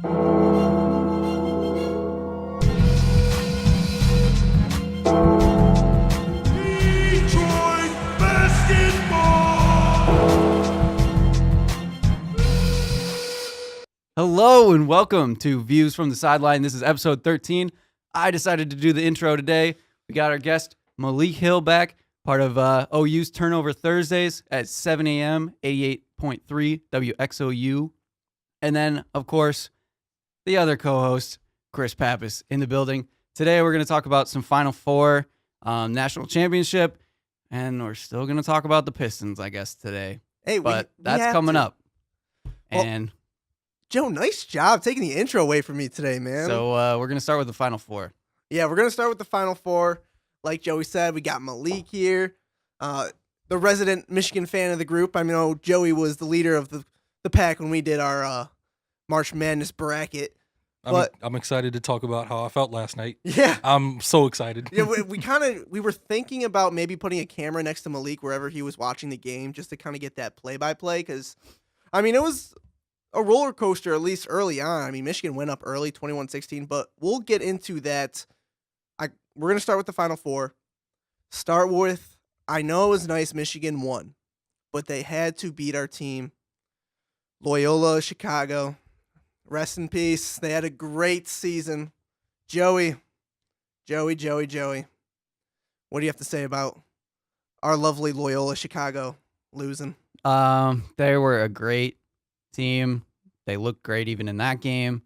Hello and welcome to Views from the Sideline. This is episode 13. I decided to do the intro today. We got our guest Malik Hill back, part of OU's Turnover Thursdays at 7 a.m., 88.3 WXOU. And then, of course, the other co-host, Chris Pappas, in the building. Today we're going to talk about some Final Four, national championship, and we're still going to talk about the Pistons, I guess, today. Hey, but that's coming up. And Joe, nice job taking the intro away from me today, man. So we're going to start with the Final Four. Yeah, we're going to start with the Final Four. Like Joey said, we got Malik here, the resident Michigan fan of the group. I know Joey was the leader of the pack when we did our March Madness bracket. I'm excited to talk about how I felt last night. Yeah. I'm so excited. Yeah, we were thinking about maybe putting a camera next to Malik wherever he was watching the game just to kind of get that play-by-play because, I mean, it was a roller coaster, at least early on. I mean, Michigan went up early, 21-16, but we'll get into that. We're going to start with the Final Four. Start with, I know it was nice Michigan won, but they had to beat our team. Loyola, Chicago. Rest in peace. They had a great season. Joey. What do you have to say about our lovely Loyola, Chicago losing? They were a great team. They looked great even in that game.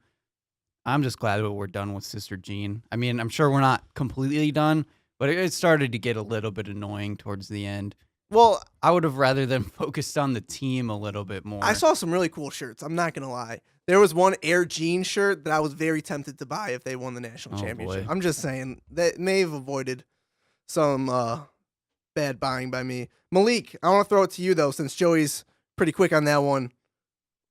I'm just glad that we're done with Sister Jean. I mean, I'm sure we're not completely done, but it started to get a little bit annoying towards the end. Well, I would have rather them focused on the team a little bit more. I saw some really cool shirts. I'm not going to lie. There was one Air Jean shirt that I was very tempted to buy if they won the national championship. Boy. I'm just saying that may have avoided some bad buying by me. Malik, I want to throw it to you, though, since Joey's pretty quick on that one.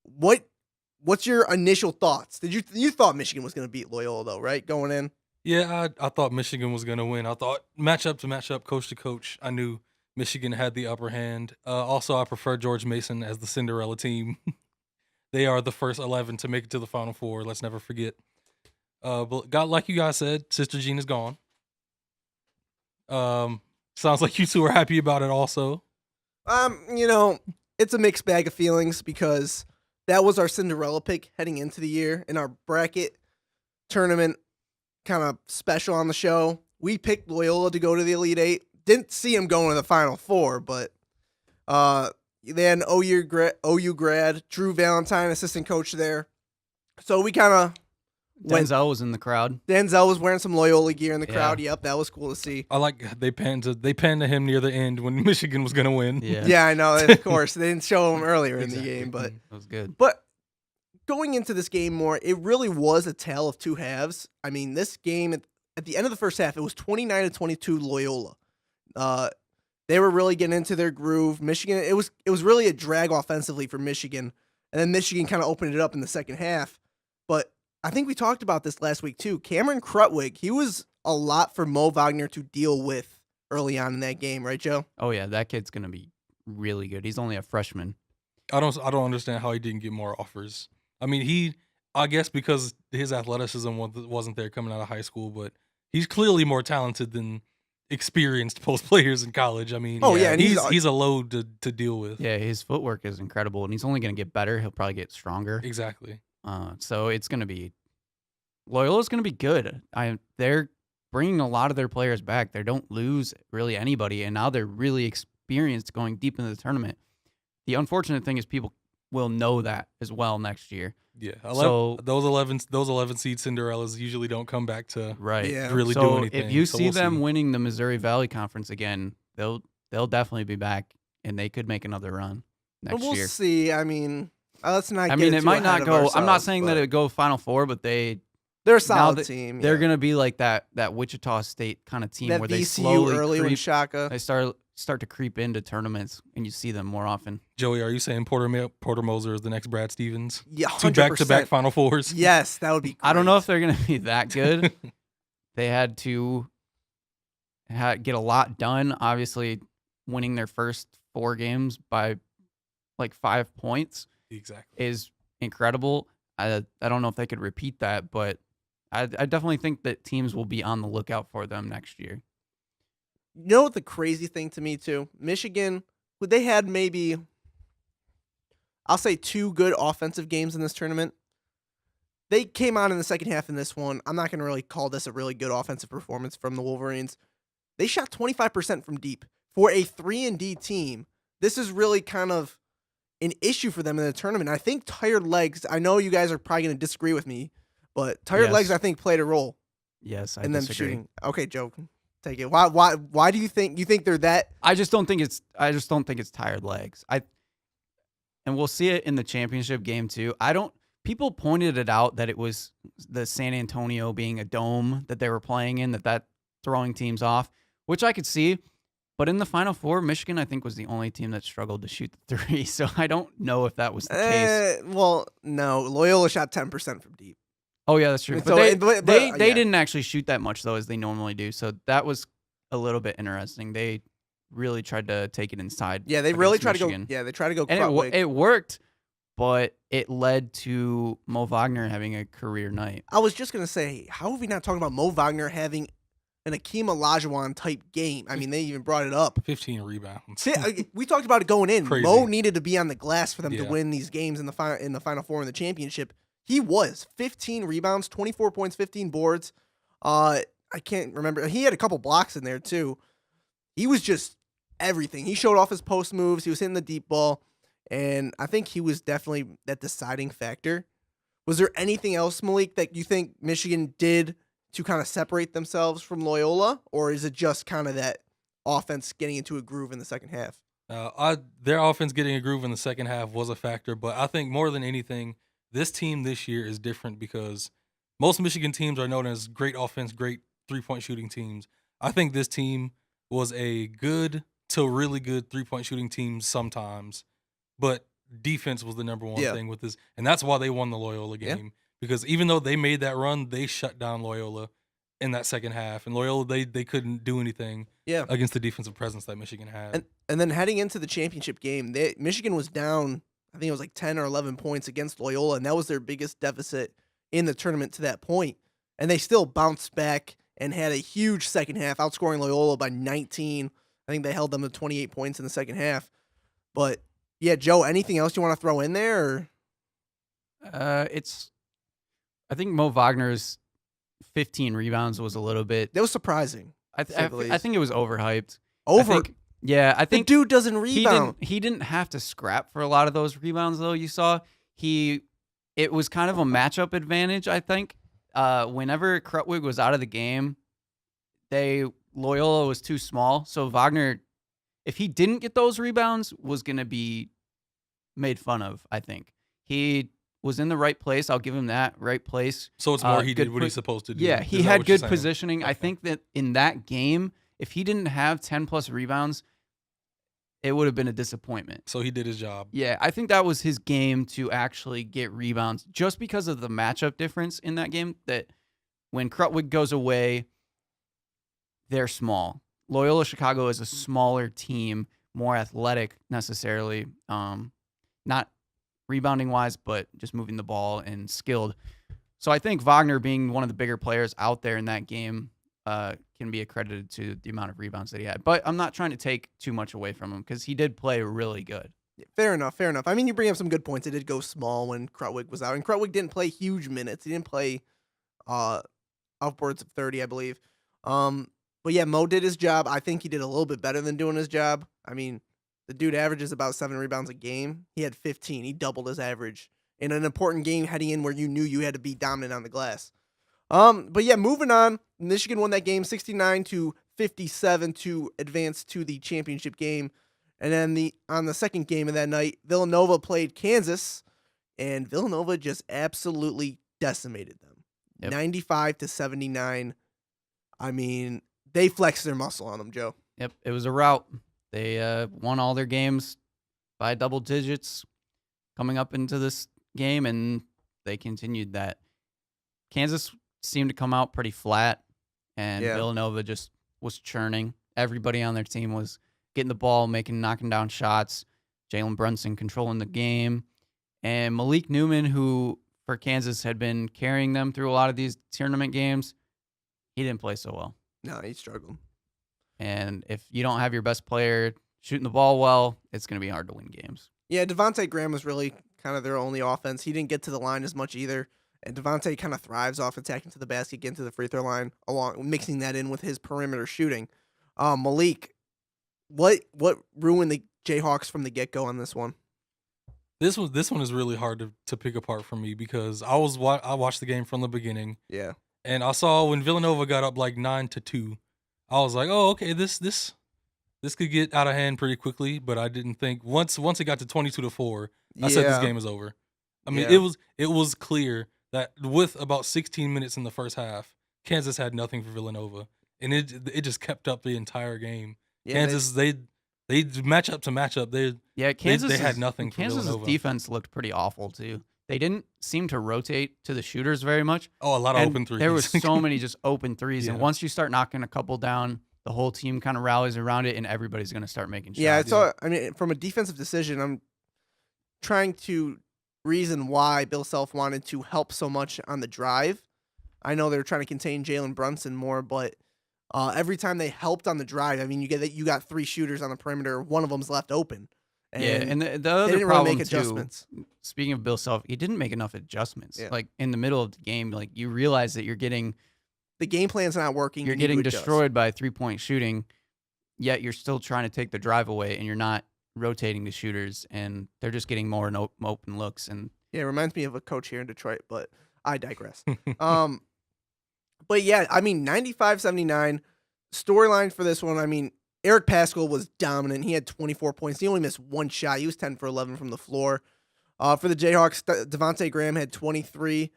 What's your initial thoughts? You thought Michigan was going to beat Loyola, though, right, going in? Yeah, I thought Michigan was going to win. I thought matchup to matchup, coach to coach, I knew Michigan had the upper hand. Also, I prefer George Mason as the Cinderella team. They are the first 11 to make it to the Final Four. Let's never forget. But like you guys said, Sister Jean is gone. Sounds like you two are happy about it also. It's a mixed bag of feelings because that was our Cinderella pick heading into the year in our bracket tournament kind of special on the show. We picked Loyola to go to the Elite Eight. Didn't see him going to the Final Four, but they had an OU grad, Drew Valentine, assistant coach there. So we kind of Denzel was in the crowd. Denzel was wearing some Loyola gear in the crowd. Yep, that was cool to see. I like they panned to him near the end when Michigan was going to win. Yeah, I know. Of course, they didn't show him earlier in the game, but that was good. But going into this game more, it really was a tale of two halves. I mean, this game at the end of the first half, it was 29-22 Loyola. They were really getting into their groove. Michigan, it was really a drag offensively for Michigan, and then Michigan kind of opened it up in the second half. But I think we talked about this last week too. Cameron Krutwig, he was a lot for Mo Wagner to deal with early on in that game, right, Joe? Oh yeah, that kid's gonna be really good. He's only a freshman. I don't understand how he didn't get more offers. I mean, I guess because his athleticism wasn't there coming out of high school, but he's clearly more talented than experienced post players in college. I mean, and he's a load to deal with. Yeah, his footwork is incredible, and he's only going to get better. He'll probably get stronger. Exactly. So it's going to be Loyola's going to be good. They're bringing a lot of their players back. They don't lose really anybody, and now they're really experienced going deep into the tournament. The unfortunate thing is people will know that as well next year. Yeah, so those 11 seed Cinderellas usually don't come back to really do anything. If you see them winning the Missouri Valley Conference again, they'll definitely be back, and they could make another run next year. We'll see. I mean, let's not. I mean, it might not go. I'm not saying that it would go Final Four, but they're a solid team. They're gonna be like that Wichita State kind of team that where VCU they slowly early creep, when Shaka. They start to creep into tournaments, and you see them more often. Joey, are you saying Porter Moser is the next Brad Stevens? Yeah, 2 back-to-back Final Fours. Yes, that would be great. I don't know if they're going to be that good. They had to get a lot done. Obviously, winning their first 4 games by like 5 points exactly is incredible. I don't know if they could repeat that, but I definitely think that teams will be on the lookout for them next year. You know what the crazy thing to me too? Michigan, they had maybe, I'll say 2 good offensive games in this tournament. They came on in the second half in this one. I'm not going to really call this a really good offensive performance from the Wolverines. They shot 25% from deep. For a 3-and-D team, this is really kind of an issue for them in the tournament. I think tired legs, I know you guys are probably going to disagree with me, but tired legs I think played a role Yes, I in them disagree. shooting. Okay, Joe, take it. Why do you think they're that? I just don't think it's tired legs. And we'll see it in the championship game too. People pointed it out that it was the San Antonio being a dome that they were playing in, that throwing teams off, which I could see. But in the Final Four, Michigan, I think, was the only team that struggled to shoot the 3. So I don't know if that was the case. Well, no. Loyola shot 10% from deep. Oh, yeah, that's true. So, They didn't actually shoot that much, though, as they normally do. So that was a little bit interesting. They really tried to take it inside. Yeah, they really tried Michigan. to go. Yeah, they tried to go. And it worked, but it led to Mo Wagner having a career night. I was just going to say, how have we not talking about Mo Wagner having an Akeem Olajuwon type game? I mean, they even brought it up. 15 rebounds. We talked about it going in. Crazy. Mo needed to be on the glass for them to Yeah. win these games in the Final Four in the championship. He was 15 rebounds, 24 points, 15 boards. I can't remember. He had a couple blocks in there too. He was just everything. He showed off his post moves. He was hitting the deep ball, and I think he was definitely that deciding factor. Was there anything else, Malik, that you think Michigan did to kind of separate themselves from Loyola, or is it just kind of that offense getting into a groove in the second half? Their offense getting a groove in the second half was a factor, but I think more than anything, this team this year is different because most Michigan teams are known as great offense, great three-point shooting teams. I think this team was a good to really good three-point shooting team sometimes, but defense was the number one thing with this, and that's why they won the Loyola game. Because even though they made that run, they shut down Loyola in that second half. And Loyola, they couldn't do anything against the defensive presence that Michigan had. And then heading into the championship game, Michigan was down, I think it was like 10 or 11 points against Loyola, and that was their biggest deficit in the tournament to that point. And they still bounced back and had a huge second half, outscoring Loyola by 19. I think they held them to 28 points in the second half. But, yeah, Joe, anything else you want to throw in there? Or? I think Mo Wagner's 15 rebounds was a little bit. That was surprising. I think it was overhyped. I think the dude doesn't rebound. He didn't have to scrap for a lot of those rebounds, though. You saw it was kind of a matchup advantage. I think whenever Krutwig was out of the game, Loyola was too small. So Wagner, if he didn't get those rebounds, was going to be made fun of. I think he was in the right place. I'll give him that right place. So it's more he did what he's supposed to do. Yeah, he had good positioning. Okay. I think that in that game, if he didn't have 10 plus rebounds, it would have been a disappointment. So he did his job. Yeah, I think that was his game to actually get rebounds just because of the matchup difference in that game, that when Krutwig goes away, they're small. Loyola Chicago is a smaller team, more athletic necessarily, not rebounding wise, but just moving the ball and skilled. So I think Wagner being one of the bigger players out there in that game can be accredited to the amount of rebounds that he had. But I'm not trying to take too much away from him because he did play really good. Fair enough. I mean, you bring up some good points. It did go small when Krutwig was out. And Krutwig didn't play huge minutes. He didn't play upwards of 30, I believe. But yeah, Mo did his job. I think he did a little bit better than doing his job. I mean, the dude averages about 7 rebounds a game. He had 15. He doubled his average in an important game heading in where you knew you had to be dominant on the glass. But yeah, moving on. Michigan won that game 69-57 to advance to the championship game. And then on the second game of that night, Villanova played Kansas, and Villanova just absolutely decimated them. 95-79. I mean, they flexed their muscle on them, Joe. Yep, it was a rout. They won all their games by double digits coming up into this game, and they continued that. Kansas seemed to come out pretty flat, and Villanova just was churning. Everybody on their team was getting the ball, knocking down shots. Jalen Brunson controlling the game. And Malik Newman, who for Kansas had been carrying them through a lot of these tournament games. He didn't play so well. No, he struggled. And if you don't have your best player shooting the ball well, it's going to be hard to win games. Yeah, Devontae Graham was really kind of their only offense. He didn't get to the line as much either. And Devontae kind of thrives off attacking to the basket, getting to the free throw line, along mixing that in with his perimeter shooting. Malik, what ruined the Jayhawks from the get-go on this one? This one is really hard to pick apart for me because I watched the game from the beginning. Yeah. And I saw when Villanova got up like 9-2, I was like, oh, okay, this could get out of hand pretty quickly. But I didn't think once it got to 22-4, I said this game is over. I mean, it was clear that with about 16 minutes in the first half, Kansas had nothing for Villanova, and it just kept up the entire game. Yeah, Kansas they matchup to matchup. Kansas they had nothing for Kansas's Villanova. Defense looked pretty awful too. They didn't seem to rotate to the shooters very much. Oh, a lot of open threes. There were so many just open threes, Yeah. and once you start knocking a couple down, the whole team kind of rallies around it, and everybody's going to start making shots. Yeah, I mean, from a defensive decision, I'm trying to reason why Bill Self wanted to help so much on the drive. I know they were trying to contain Jalen Brunson more, but every time they helped on the drive, I mean, you got 3 shooters on the perimeter. One of them's left open. And the they other didn't really problem make adjustments. too. Speaking of Bill Self, he didn't make enough adjustments. Yeah. Like in the middle of the game, like you realize that you're getting The game plan's not working. you're you need getting to adjust. destroyed by 3-point shooting, yet you're still trying to take the drive away, and you're not rotating the shooters, and they're just getting more open looks. And Yeah, it reminds me of a coach here in Detroit, but I digress. But yeah, I mean, 95-79 storyline for this one. I mean, Eric Paschal was dominant. He had 24 points. He only missed one shot. He was 10 for 11 from the floor. For the Jayhawks, Devontae Graham had 23.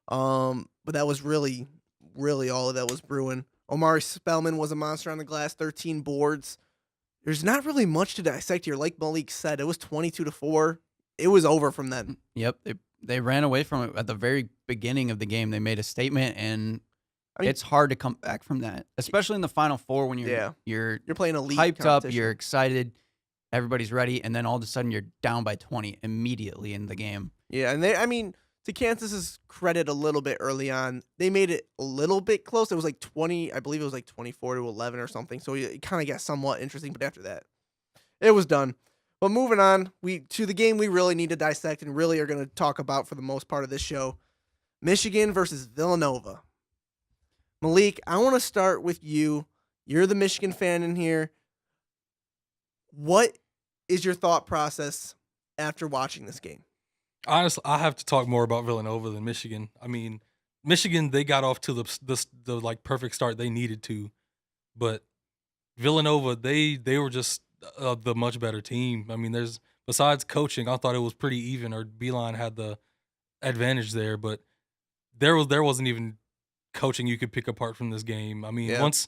But that was really, really all that was brewing. Omari Spellman was a monster on the glass, 13 boards. There's not really much to dissect here. Like Malik said, it was 22-4. It was over from then. Yep, they ran away from it at the very beginning of the game. They made a statement, and I mean, it's hard to come back from that, especially in the Final Four when Yeah. you're You're playing elite hyped up, competition. you're excited, everybody's ready, and then all of a sudden you're down by 20 immediately in the game. Yeah, and I mean, to Kansas's credit a little bit early on, they made it a little bit close. It was like 20, I believe it was like 24-11 or something. So it kind of got somewhat interesting, but after that, it was done. But moving on, to the game we really need to dissect and really are going to talk about for the most part of this show, Michigan versus Villanova. Malik, I want to start with you. You're the Michigan fan in here. What is your thought process after watching this game? Honestly, I have to talk more about Villanova than Michigan. I mean, Michigan, they got off to the like perfect start they needed to, but Villanova, they were just the much better team. I mean, besides coaching, I thought it was pretty even, or Beeline had the advantage there, but there wasn't even coaching you could pick apart from this game. I mean, Yeah. once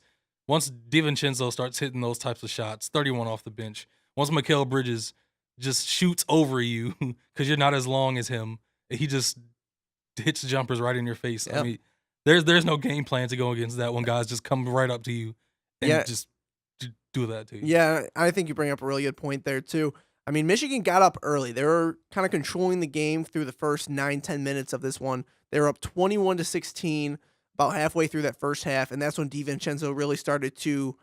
DiVincenzo starts hitting those types of shots, 31 off the bench, once Mikal Bridges just shoots over you because you're not as long as him, he just hits jumpers right in your face. Yep. I mean, there's no game plan to go against that when guys just come right up to you and just do that to you. Yeah, I think you bring up a really good point there, too. I mean, Michigan got up early. They were kind of controlling the game through the first 9-10 minutes of this one. They were up 21-16 about halfway through that first half, and that's when DiVincenzo really started to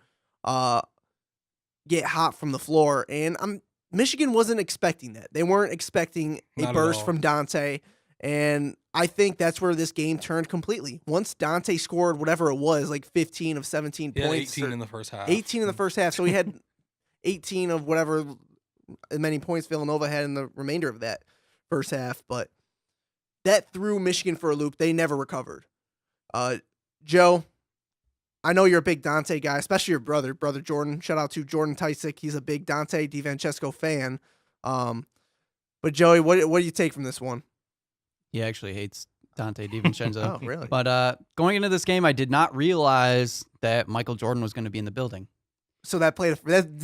get hot from the floor. And Michigan wasn't expecting that. They weren't expecting a Not at burst all. from Dante, and I think that's where this game turned completely. Once Dante scored whatever it was, like 15 of 17 He had points. 18 in the first half. 18 in the first half, so he had 18 of whatever as many points Villanova had in the remainder of that first half, but that threw Michigan for a loop. They never recovered. Joe, I know you're a big Dante guy, especially your brother Jordan. Shout out to Jordan Tysick. He's a big Dante DiVincenzo fan. But Joey, what do you take from this one? He actually hates Dante DiVincenzo. Oh, really? But going into this game, I did not realize that Michael Jordan was going to be in the building. So did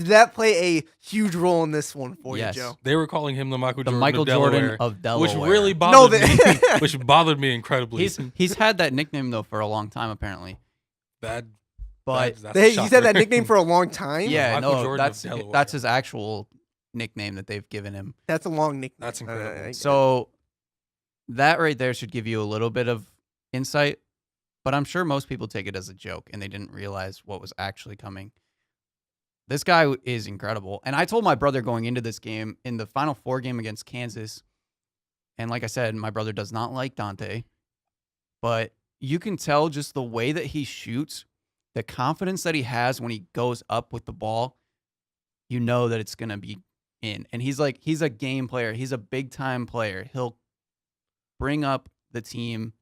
that play a huge role in this one for Yes. you, Joe? They were calling him the Michael The Jordan Michael of Delaware, Jordan of Delaware. which really No, bothered me. Which bothered me incredibly. He's had that nickname though for a long time apparently. But But that's a He's had that shocker. nickname for a long time. yeah, Michael no, Jordan of Delaware. that's his actual nickname that they've given him. That's a long nickname. That's incredible. I- So That right there should give you a little bit of insight, but I'm sure most people take it as a joke and they didn't realize what was actually coming. This guy is incredible. And I told my brother going into this game, in the Final Four game against Kansas, and like I said, my brother does not like Dante, but you can tell just the way that he shoots, the confidence that he has when he goes up with the ball, you know that it's going to be in. And he's a game player. He's a big-time player. He'll bring up the team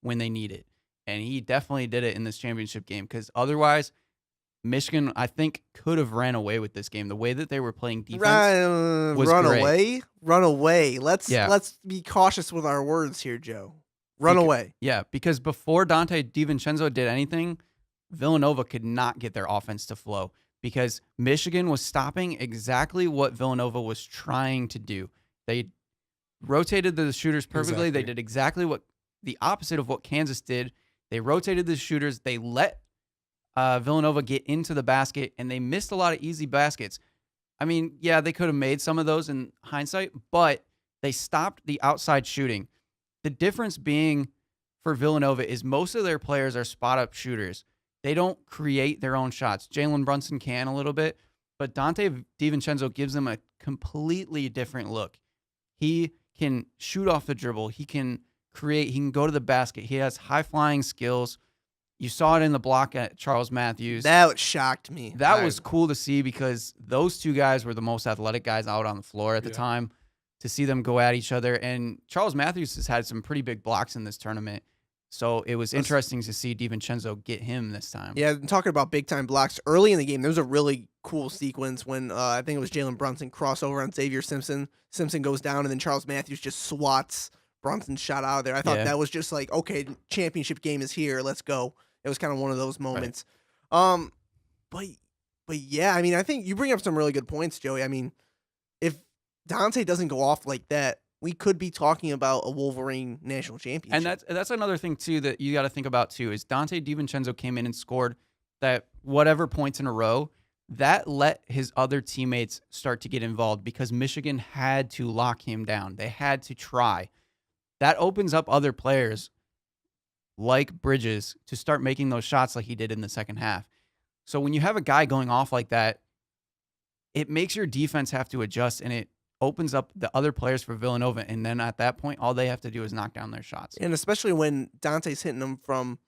when they need it. And he definitely did it in this championship game, because otherwise – Michigan, I think, could have ran away with this game. The way that they were playing defense was great. Run away. Let's be cautious with our words here, Joe. Run away. Yeah, because before Dante DiVincenzo did anything, Villanova could not get their offense to flow, because Michigan was stopping exactly what Villanova was trying to do. They rotated the shooters perfectly. Exactly. They did exactly the opposite of what Kansas did. They rotated the shooters. They let Villanova get into the basket, and they missed a lot of easy baskets. I mean, yeah, they could have made some of those in hindsight, but they stopped the outside shooting. The difference being for Villanova is most of their players are spot-up shooters. They don't create their own shots. Jalen Brunson can a little bit, but Dante DiVincenzo gives them a completely different look. He can shoot off the dribble. He can create. He can go to the basket. He has high-flying skills. You saw it in the block at Charles Matthews. That shocked me. That was cool to see, because those two guys were the most athletic guys out on the floor at the time, to see them go at each other. And Charles Matthews has had some pretty big blocks in this tournament. So it was interesting to see DiVincenzo get him this time. Yeah, talking about big-time blocks, early in the game, there was a really cool sequence when I think it was Jalen Brunson crossover on Xavier Simpson. Simpson goes down, and then Charles Matthews just swats Brunson's shot out of there. I thought that was just like, okay, championship game is here. Let's go. It was kind of one of those moments. Right. But yeah, I mean, I think you bring up some really good points, Joey. I mean, if Dante doesn't go off like that, we could be talking about a Wolverine national championship. And that's another thing, too, that you got to think about, too, is Dante DiVincenzo came in and scored that whatever points in a row. That let his other teammates start to get involved, because Michigan had to lock him down. They had to try. That opens up other players like Bridges to start making those shots like he did in the second half. So when you have a guy going off like that, it makes your defense have to adjust, and it opens up the other players for Villanova. And then at that point, all they have to do is knock down their shots. And especially when Dante's hitting them from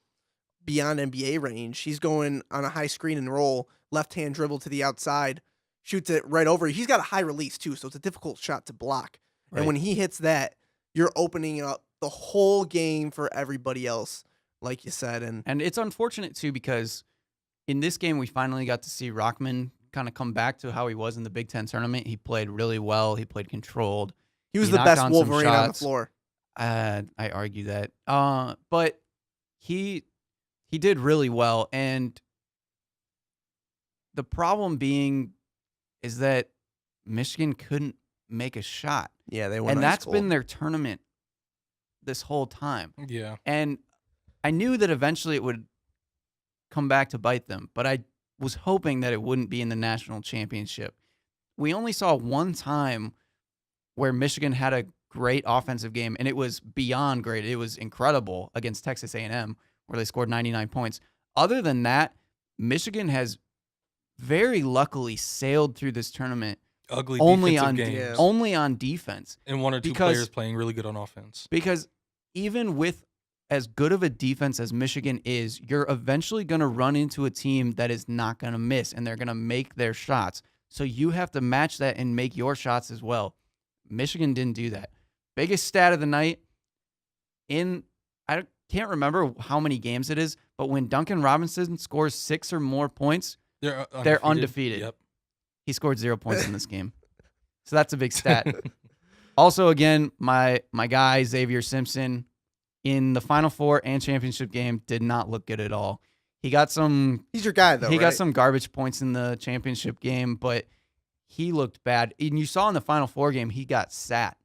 beyond NBA range, he's going on a high screen and roll, left-hand dribble to the outside, shoots it right over. He's got a high release too, so it's a difficult shot to block. Right. And when he hits that, you're opening up the whole game for everybody else, like you said. And it's unfortunate, too, because in this game, we finally got to see Rockman kind of come back to how he was in the Big Ten tournament. He played really well. He played controlled. He was the best Wolverine on the floor. I argue that. But he did really well. And the problem being is that Michigan couldn't make a shot. Yeah, they went. And that's been their tournament this whole time. Yeah. And I knew that eventually it would come back to bite them, but I was hoping that it wouldn't be in the national championship. We only saw one time where Michigan had a great offensive game, and it was beyond great. It was incredible against Texas A&M, where they scored 99 points. Other than that, Michigan has very luckily sailed through this tournament ugly only on defense. And one or two players playing really good on offense. Because even with as good of a defense as Michigan is, you're eventually going to run into a team that is not going to miss, and they're going to make their shots. So you have to match that and make your shots as well. Michigan didn't do that. Biggest stat of the night, I can't remember how many games it is, but when Duncan Robinson scores 6 or more points, they're undefeated. Yep. He scored 0 points in this game. So that's a big stat. Also, again, my guy, Xavier Simpson, in the Final Four and championship game, did not look good at all. He got some... He's your guy, though, He got some garbage points in the championship game, but he looked bad. And you saw in the Final Four game, he got sat,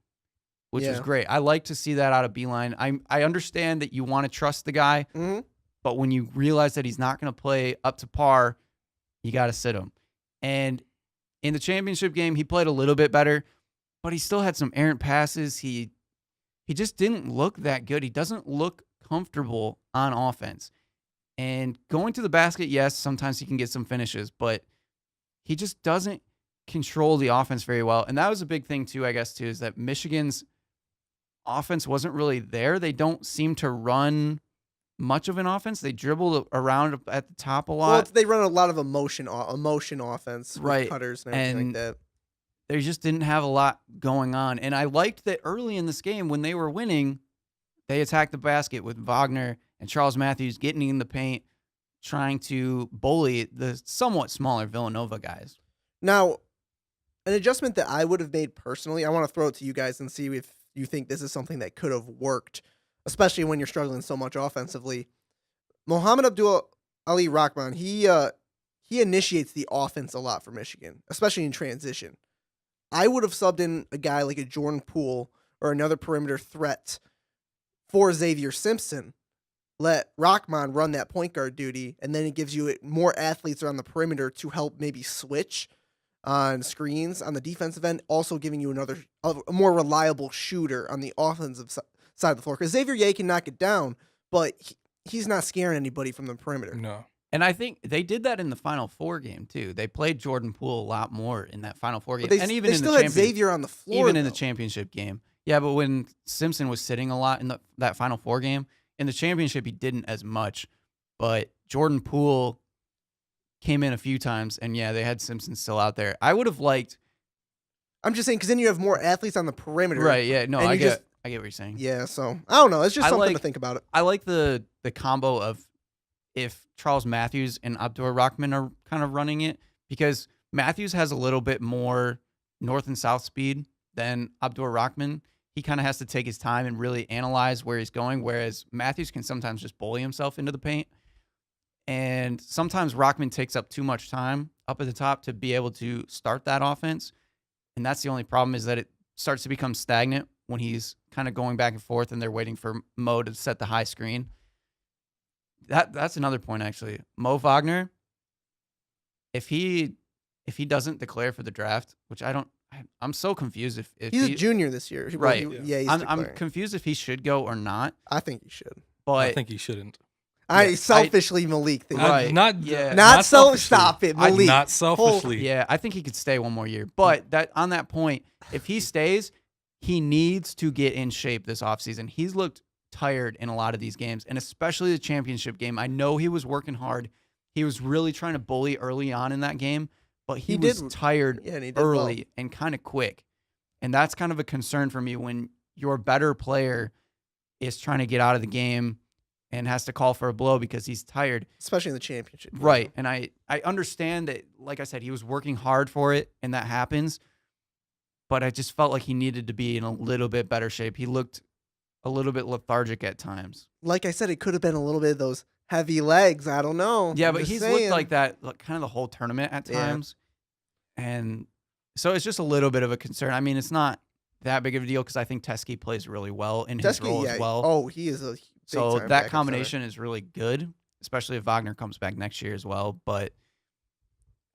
which was great. I like to see that out of Beeline. I understand that you want to trust the guy, but when you realize that he's not going to play up to par, you got to sit him. And in the championship game, he played a little bit better, but he still had some errant passes. He he just didn't look that good. He doesn't look comfortable on offense. And going to the basket, yes, sometimes he can get some finishes, but he just doesn't control the offense very well. And that was a big thing too, I guess, too, is that Michigan's offense wasn't really there. They don't seem to run much of an offense. They dribble around at the top a lot. Well, they run a lot of emotion offense, with Right. cutters and everything And like that. they just didn't have a lot going on. And I liked that early in this game when they were winning, they attacked the basket with Wagner and Charles Matthews getting in the paint, trying to bully the somewhat smaller Villanova guys. Now, an adjustment that I would have made personally, I want to throw it to you guys and see if you think this is something that could have worked, especially when you're struggling so much offensively. Mohamed Abdul Ali Rahman, he initiates the offense a lot for Michigan, especially in transition. I would have subbed in a guy like a Jordan Poole or another perimeter threat for Xavier Simpson. Let Rahman run that point guard duty, and then it gives you more athletes around the perimeter to help maybe switch on screens on the defensive end, also giving you a more reliable shooter on the offensive side of the floor. Because Xavier Ye can knock it down, but he's not scaring anybody from the perimeter. No. And I think they did that in the Final Four game, too. They played Jordan Poole a lot more in that Final Four game. But and even they in still the had Xavier on the floor. Even in the championship game. Yeah, but when Simpson was sitting a lot in that Final Four game, in the championship he didn't as much. But Jordan Poole came in a few times, and yeah, they had Simpson still out there. I would have liked... I'm just saying, because then you have more athletes on the perimeter. Right, yeah. No, I get what you're saying. Yeah, so, I don't know. It's just something to think about it. I like the combo of if Charles Matthews and Abdur Rahman are kind of running it, because Matthews has a little bit more north and south speed than Abdur Rahman. He kind of has to take his time and really analyze where he's going, whereas Matthews can sometimes just bully himself into the paint. And sometimes Rahman takes up too much time up at the top to be able to start that offense. And that's the only problem, is that it starts to become stagnant when he's kind of going back and forth and they're waiting for Mo to set the high screen. That's another point, actually. Mo Wagner, if he doesn't declare for the draft, which I'm so confused if he's a junior this year. Right. He's I'm confused if he should go or not. I think he should. But I think he shouldn't. I selfishly Malik think. Right. Not selfishly. Stop it, Malik. Not selfishly. Yeah, I think he could stay one more year. But on that point, if he stays, he needs to get in shape this offseason. He's looked tired in a lot of these games, and especially the championship game. I know he was working hard. He was really trying to bully early on in that game, but he was tired early and kind of quick. And that's kind of a concern for me when your better player is trying to get out of the game and has to call for a blow because he's tired. Especially in the championship. Right. And I understand that, like I said, he was working hard for it, and that happens. But I just felt like he needed to be in a little bit better shape. He looked a little bit lethargic at times. Like I said, it could have been a little bit of those heavy legs. I don't know. Yeah, but he's looked like that kind of the whole tournament at times. Yeah. And so it's just a little bit of a concern. I mean, it's not that big of a deal because I think Teskey plays really well in his role as well. Oh, he is a so that combination is really good, especially if Wagner comes back next year as well. But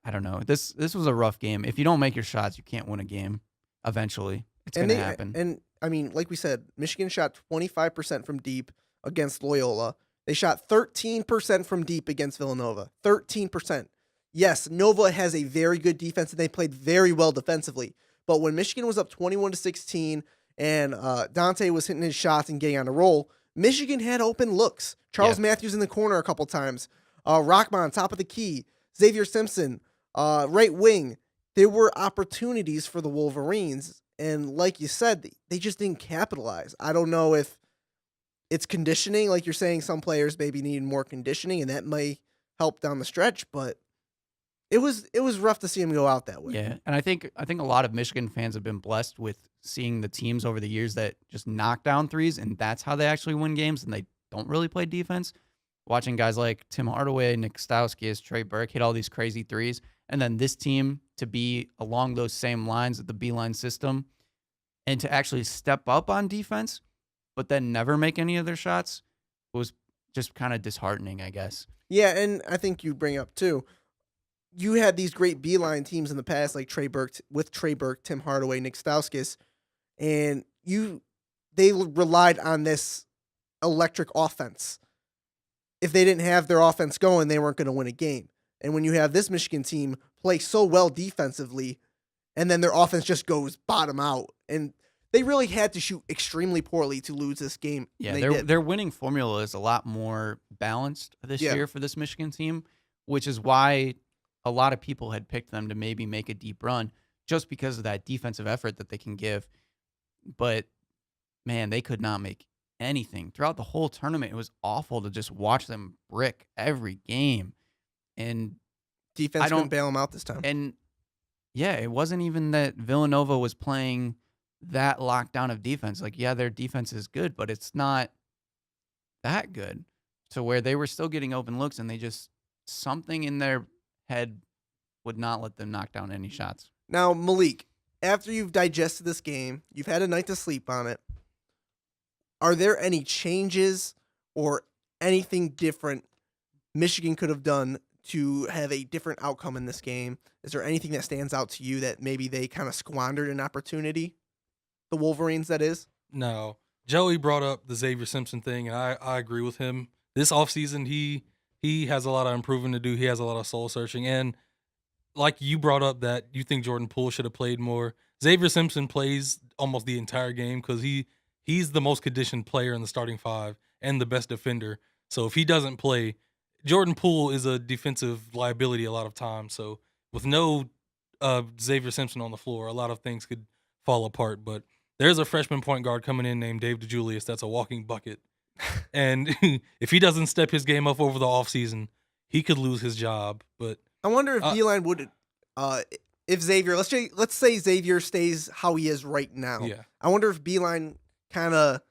I don't know. This was a rough game. If you don't make your shots, you can't win a game. Eventually, it's going to happen. And I mean, like we said, Michigan shot 25% from deep against Loyola. They shot 13% from deep against Villanova. 13%. Yes, Nova has a very good defense, and they played very well defensively. But when Michigan was up 21-16 and Dante was hitting his shots and getting on a roll, Michigan had open looks. Charles Matthews in the corner a couple times. Rahman, top of the key. Xavier Simpson, right wing. There were opportunities for the Wolverines, and like you said, they just didn't capitalize. I don't know if it's conditioning, like you're saying, some players maybe need more conditioning, and that may help down the stretch, but it was rough to see him go out that way. Yeah, and I think a lot of Michigan fans have been blessed with seeing the teams over the years that just knock down threes, and that's how they actually win games, and they don't really play defense. Watching guys like Tim Hardaway, Nick Stauskas, Trey Burke hit all these crazy threes, and then this team to be along those same lines of the B-line system and to actually step up on defense, but then never make any of their shots was just kind of disheartening, I guess. Yeah, and I think you bring up, too, you had these great B-line teams in the past, like Trey Burke, Tim Hardaway, Nick Stauskas, and they relied on this electric offense. If they didn't have their offense going, they weren't going to win a game. And when you have this Michigan team play so well defensively, and then their offense just goes bottom out, and they really had to shoot extremely poorly to lose this game. Yeah, their winning formula is a lot more balanced this year for this Michigan team, which is why a lot of people had picked them to maybe make a deep run just because of that defensive effort that they can give. But, man, they could not make anything. Throughout the whole tournament, it was awful to just watch them brick every game. And defense couldn't bail them out this time. And, yeah, it wasn't even that Villanova was playing that lockdown of defense. Like, yeah, their defense is good, but it's not that good to where they were still getting open looks, and they just, something in their head would not let them knock down any shots. Now, Malik, after you've digested this game, you've had a night to sleep on it, are there any changes or anything different Michigan could have done to have a different outcome in this game? Is there anything that stands out to you that maybe they kind of squandered an opportunity? The Wolverines, that is? No. Joey brought up the Xavier Simpson thing, and I agree with him. This offseason, he has a lot of improving to do. He has a lot of soul searching. And like you brought up that you think Jordan Poole should have played more. Xavier Simpson plays almost the entire game because he's the most conditioned player in the starting five and the best defender. So if he doesn't play, Jordan Poole is a defensive liability a lot of times. So with no Xavier Simpson on the floor, a lot of things could fall apart. But there's a freshman point guard coming in named Dave DeJulius that's a walking bucket. And if he doesn't step his game up over the offseason, he could lose his job. But I wonder if Beeline would, if Xavier, let's say Xavier stays how he is right now. Yeah. I wonder if Beeline kind of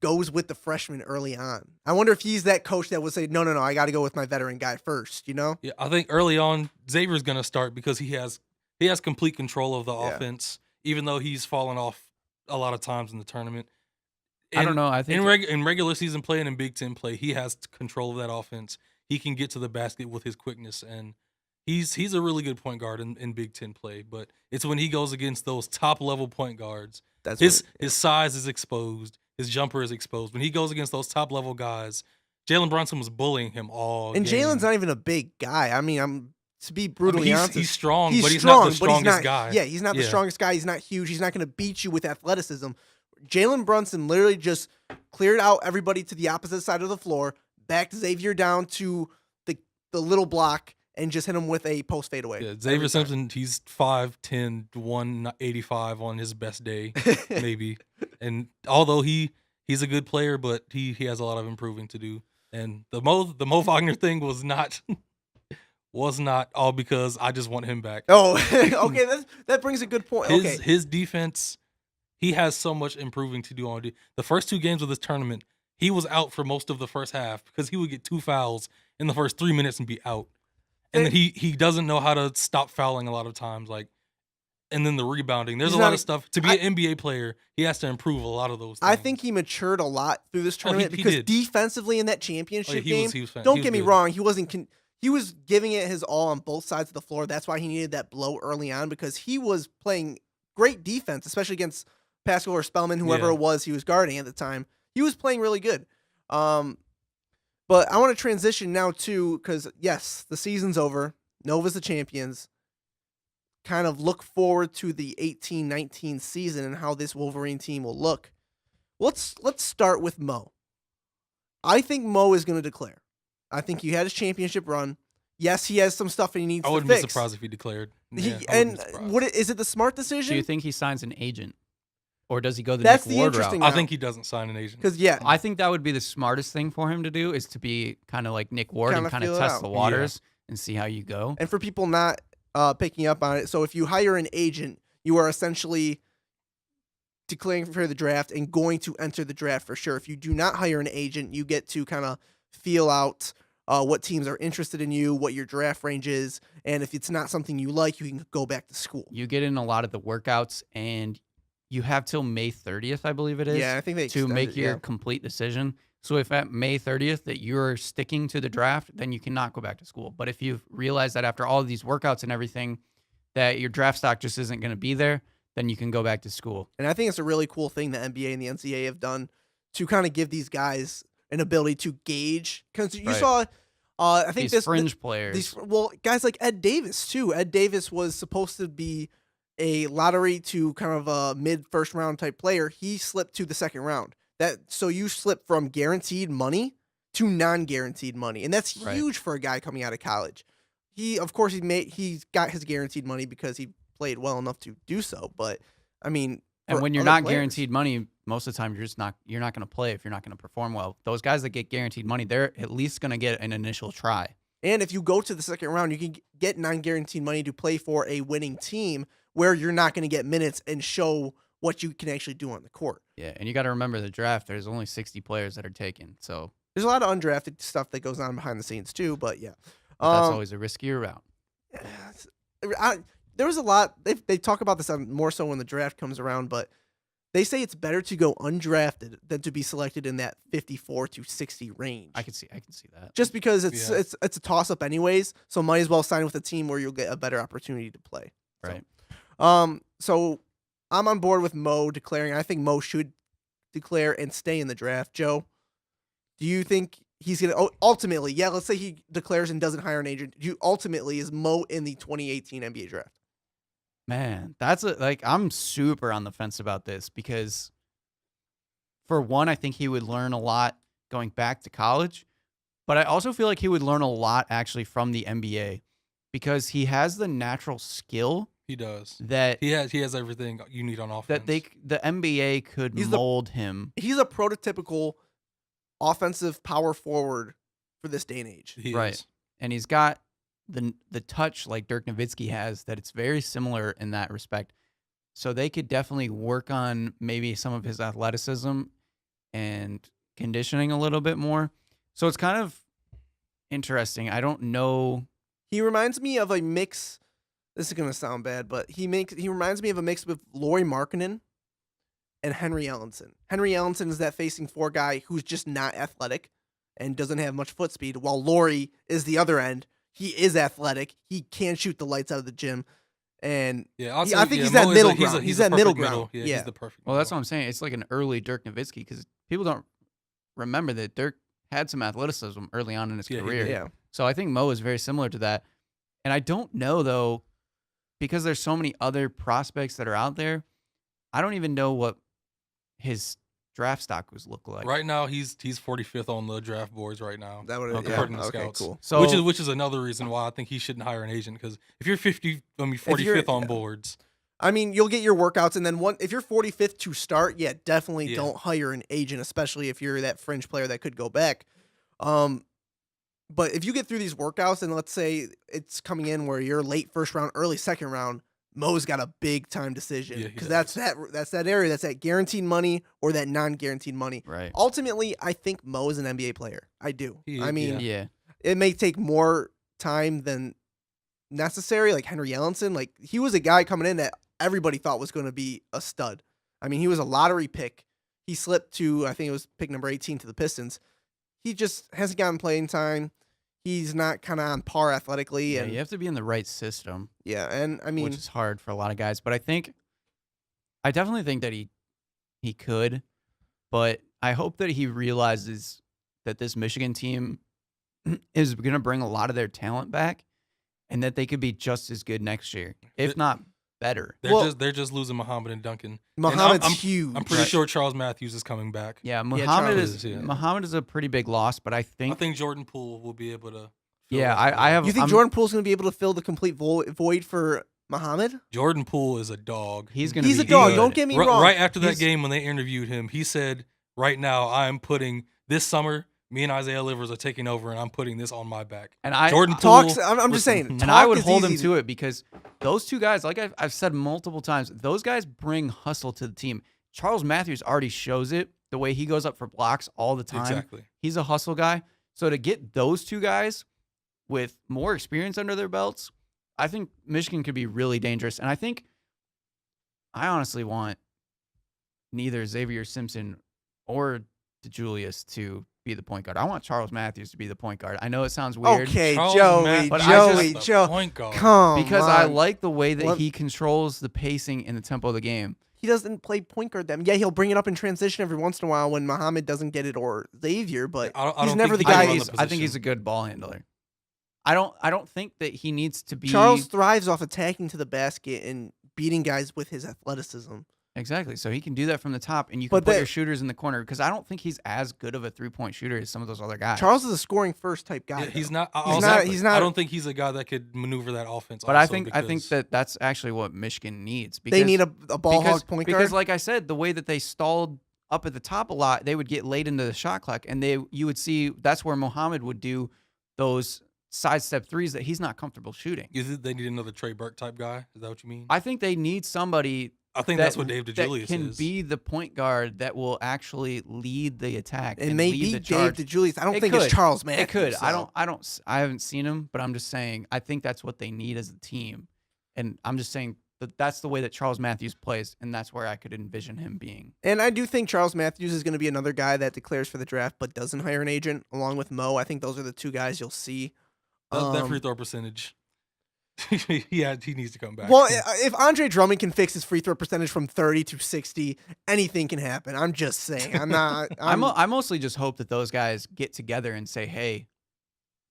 goes with the freshman early on. I wonder if he's that coach that would say, no, I got to go with my veteran guy first, you know? Yeah, I think early on, Xavier's going to start because he has complete control of the offense, even though he's fallen off a lot of times in the tournament. I don't know. I think in regular season play and in Big Ten play, he has control of that offense. He can get to the basket with his quickness, and he's a really good point guard in Big Ten play. But it's when he goes against those top level point guards, his size is exposed, his jumper is exposed. When he goes against those top level guys, Jalen Brunson was bullying him all and game. Jalen's not even a big guy. I mean, to be brutally honest, he's strong, but he's not the strongest guy. Yeah, he's not the strongest guy. He's not huge. He's not going to beat you with athleticism. Jalen Brunson literally just cleared out everybody to the opposite side of the floor, backed Xavier down to the little block, and just hit him with a post fadeaway. Yeah, Xavier Simpson, he's 5'10", 185 on his best day, maybe. And although he's a good player, but he has a lot of improving to do. And the Mo Wagner thing was not all because I just want him back. Oh, okay, that brings a good point. His defense, he has so much improving to do on the first two games of this tournament. He was out for most of the first half because he would get 2 fouls in the first 3 minutes and be out. And then he doesn't know how to stop fouling a lot of times. And then the rebounding. There's a lot of stuff. To be an NBA player, he has to improve a lot of those things. I think he matured a lot through this tournament because defensively in that championship game, don't get me wrong, he was giving it his all on both sides of the floor. That's why he needed that blow early on because he was playing great defense, especially against Pascal or Spellman, whoever it was he was guarding at the time. He was playing really good. But I want to transition now too, because yes, the season's over. Nova's the champions. Kind of look forward to the 18-19 season and how this Wolverine team will look. Let's start with Mo. I think Mo is going to declare. I think he had his championship run. Yes, he has some stuff he needs to fix. I wouldn't be surprised if he declared. Yeah, is it the smart decision? Do you think he signs an agent? Or does he go the That's Nick the Ward interesting route? I think he doesn't sign an agent. Because I think that would be the smartest thing for him to do is to be kind of like Nick Ward and kind of test the waters and see how you go. And for people not picking up on it, so if you hire an agent, you are essentially declaring for the draft and going to enter the draft for sure. If you do not hire an agent, you get to kind of feel out what teams are interested in you, what your draft range is, and if it's not something you like, you can go back to school. You get in a lot of the workouts, and you have till May 30th, I believe it is. Yeah, I think they to make your complete decision. So if at May 30th that you're sticking to the draft, then you cannot go back to school. But if you've realized that after all of these workouts and everything, that your draft stock just isn't going to be there, then you can go back to school. And I think it's a really cool thing the NBA and the NCAA have done to kind of give these guys an ability to gauge. Because you Right. saw, I think These fringe players. Guys like Ed Davis too. Ed Davis was supposed to be a lottery to kind of a mid first round type player. He slipped to the second round. So you slip from guaranteed money to non-guaranteed money, and that's Right. huge for a guy coming out of college. Of course he's got his guaranteed money because he played well enough to do so. But I mean, And for when you're other not players- guaranteed money, most of the time you're not going to play if you're not going to perform well. Those guys that get guaranteed money, they're at least going to get an initial try. and if you go to the second round, you can get non-guaranteed money to play for a winning team where you're not going to get minutes and show what you can actually do on the court. Yeah, and you got to remember the draft. There's only 60 players that are taken, so There's a lot of undrafted stuff that goes on behind the scenes too, but yeah. that's always a riskier route. There was a lot. They talk about this more so when the draft comes around, but they say it's better to go undrafted than to be selected in that 54 to 60 range. I can see that. Just because Yeah. it's a toss up anyways, so might as well sign with a team where you'll get a better opportunity to play. Right. So I'm on board with Mo declaring. I think Mo should declare and stay in the draft. Joe, do you think he's gonna ultimately? Yeah, let's say he declares and doesn't hire an agent. Ultimately, is Mo in the 2018 NBA draft? Man, I'm super on the fence about this because for one, I think he would learn a lot going back to college, but I also feel like he would learn a lot actually from the NBA because he has the natural skill He does. that He has everything you need on offense. the NBA could He's mold him. He's a prototypical offensive power forward for this day and age. He Right. is. And he's got the touch like Dirk Nowitzki has that it's very similar in that respect. So they could definitely work on maybe some of his athleticism and conditioning a little bit more. So it's kind of interesting. I don't know. He reminds me of a mix. This is gonna sound bad, but he reminds me of a mix with Lauri Markkanen and Henry Ellenson. Henry Ellenson is that facing four guy who's just not athletic and doesn't have much foot speed, while Lauri is the other end. He is athletic. He can shoot the lights out of the gym, and Yeah, I think he's that middle ground. He's that middle ground. Yeah, Yeah. he's the perfect. Well, that's what middle. I'm saying. It's like an early Dirk Nowitzki because people don't remember that Dirk had some athleticism early on in his Yeah, he career. did. yeah. So I think Mo is very similar to that. And I don't know, though, because there's so many other prospects that are out there, I don't even know what his draft stock was look like. Right now, he's 45th on the draft boards right now. That would Okay. According to okay, scouts. cool. So which is another reason why I think he shouldn't hire an agent, because if you're 45th you're- on yeah. boards, I mean, you'll get your workouts, and then if you're 45th to start, yeah, definitely Yeah. don't hire an agent, especially if you're that fringe player that could go back. But if you get through these workouts, and let's say it's coming in where you're late first round, early second round, Mo's got a big time decision Yeah, he because does. that's that area, that's that guaranteed money or that non-guaranteed money. right. Ultimately, I think Mo is an NBA player. I do. I mean, Yeah. it may take more time than necessary. Like Henry Ellenson, like he was a guy coming in that everybody thought was going to be a stud. I mean, he was a lottery pick. He slipped to, I think it was pick number 18 to the Pistons. He just hasn't gotten playing time. He's not kind of on par athletically, Yeah, and you have to be in the right system, and I mean, which is hard for a lot of guys. But I definitely think that he could, but I hope that he realizes that this Michigan team is going to bring a lot of their talent back, and that they could be just as good next year, if not better. they're just losing Muhammad and Duncan. Muhammad's I'm huge. I'm pretty Right. sure Charles Matthews is coming back. Yeah, Charles Muhammad is, is a pretty big loss, but I I think think Jordan Poole will be able to. fill yeah, that I void. have. You think I'm- Jordan Poole's going to be able to fill the complete void for Muhammad? Jordan Poole is a dog. He's going to He's be a dog. good. Don't get me Ri- wrong. Right after that He's- game when they interviewed him, he said, "Right now, I'm putting this summer. Me and Isaiah Livers are taking over, and I'm putting this on my back." And I Jordan Talks. Poole- I'm just saying. and I talk would is hold him easy to it because those two guys, like I've said multiple times, those guys bring hustle to the team. Charles Matthews already shows it the way he goes up for blocks all the time. Exactly. He's a hustle guy. So to get those two guys with more experience under their belts, I think Michigan could be really dangerous. And I honestly want neither Xavier Simpson or DeJulius to be the point guard. I want Charles Matthews to be the point guard. I know it sounds weird. Okay, Charles Joey, Matthews Joey, is the point guard. come Because on. I like the way that What? he controls the pacing and the tempo of the game. He doesn't play point guard that. Yeah, he'll bring it up in transition every once in a while when Muhammad doesn't get it or Xavier, but I he's don't never the think he guy. can run He's, the I think he's position. a good ball handler. I don't think that he needs to be Charles thrives off attacking to the basket and beating guys with his athleticism. exactly. So he can do that from the top, and you can But put that- your shooters in the corner because I don't think he's as good of a 3-point shooter as some of those other guys. Charles is a scoring first type guy. Yeah, he's though. not. He's not- I don't think he's a guy that could maneuver that offense. But I also think because that that's actually what Michigan needs. Because, They need a ball because, hog point because, guard. like I said, the way that they stalled up at the top a lot, they would get late into the shot clock, and you would see that's where Mohammed would do those sidestep threes that he's not comfortable shooting. Is it they need another Trey Burke type guy? Is that what you mean? I think they need somebody I think that's what Dave DeJulius that can is. be the point guard that will actually lead the attack and lead maybe the Dave charge. DeJulius. I don't It think could. it's Charles Matthews. It could. so. I haven't seen him, but I'm just saying I think that's what they need as a team, and I'm just saying that that's the way that Charles Matthews plays, and that's where I could envision him being. And I do think Charles Matthews is going to be another guy that declares for the draft but doesn't hire an agent, along with Mo. I think those are the two guys you'll see. That free throw percentage. He needs to come back. Well, if Andre Drummond can fix his free throw percentage from 30 to 60, anything can happen. I'm just saying. I'm not. I mostly just hope that those guys get together and say, "Hey,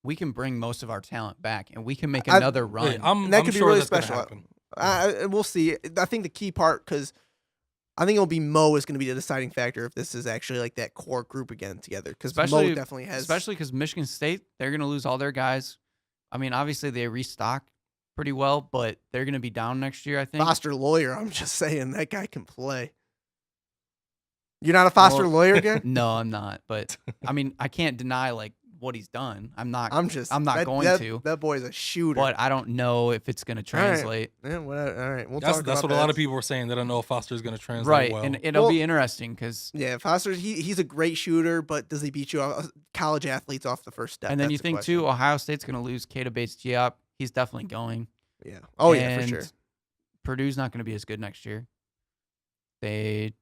we can bring most of our talent back, and we can make another run." Wait, I'm that could be sure really that's gonna special. happen. We'll see. I think the key part, because I think it'll be Mo is going to be the deciding factor if this is actually like that core group again together. Because Mo definitely has. especially because Michigan State, they're going to lose all their guys. I mean, obviously they restock pretty well, but they're going to be down next year, I think. Foster Lawyer. I'm just saying that guy can play. You're not a Foster Lawyer again? No, I'm not. But I mean, I can't deny like what he's done. I'm not going to. That boy's a shooter. But I don't know if it's going to translate. Yeah, whatever. All right, we'll That's talk about what a lot of people were saying. They don't know if Foster is going to translate Right, well. and it'll Well- be interesting because. Yeah, Foster. He's a great shooter, but does he beat you college athletes off the first step? And then That's you the think question. too, Ohio State's going to lose Keita Bates-Diop. He's definitely going. Yeah. Oh yeah, for And sure. Purdue's not going to be as good next year. They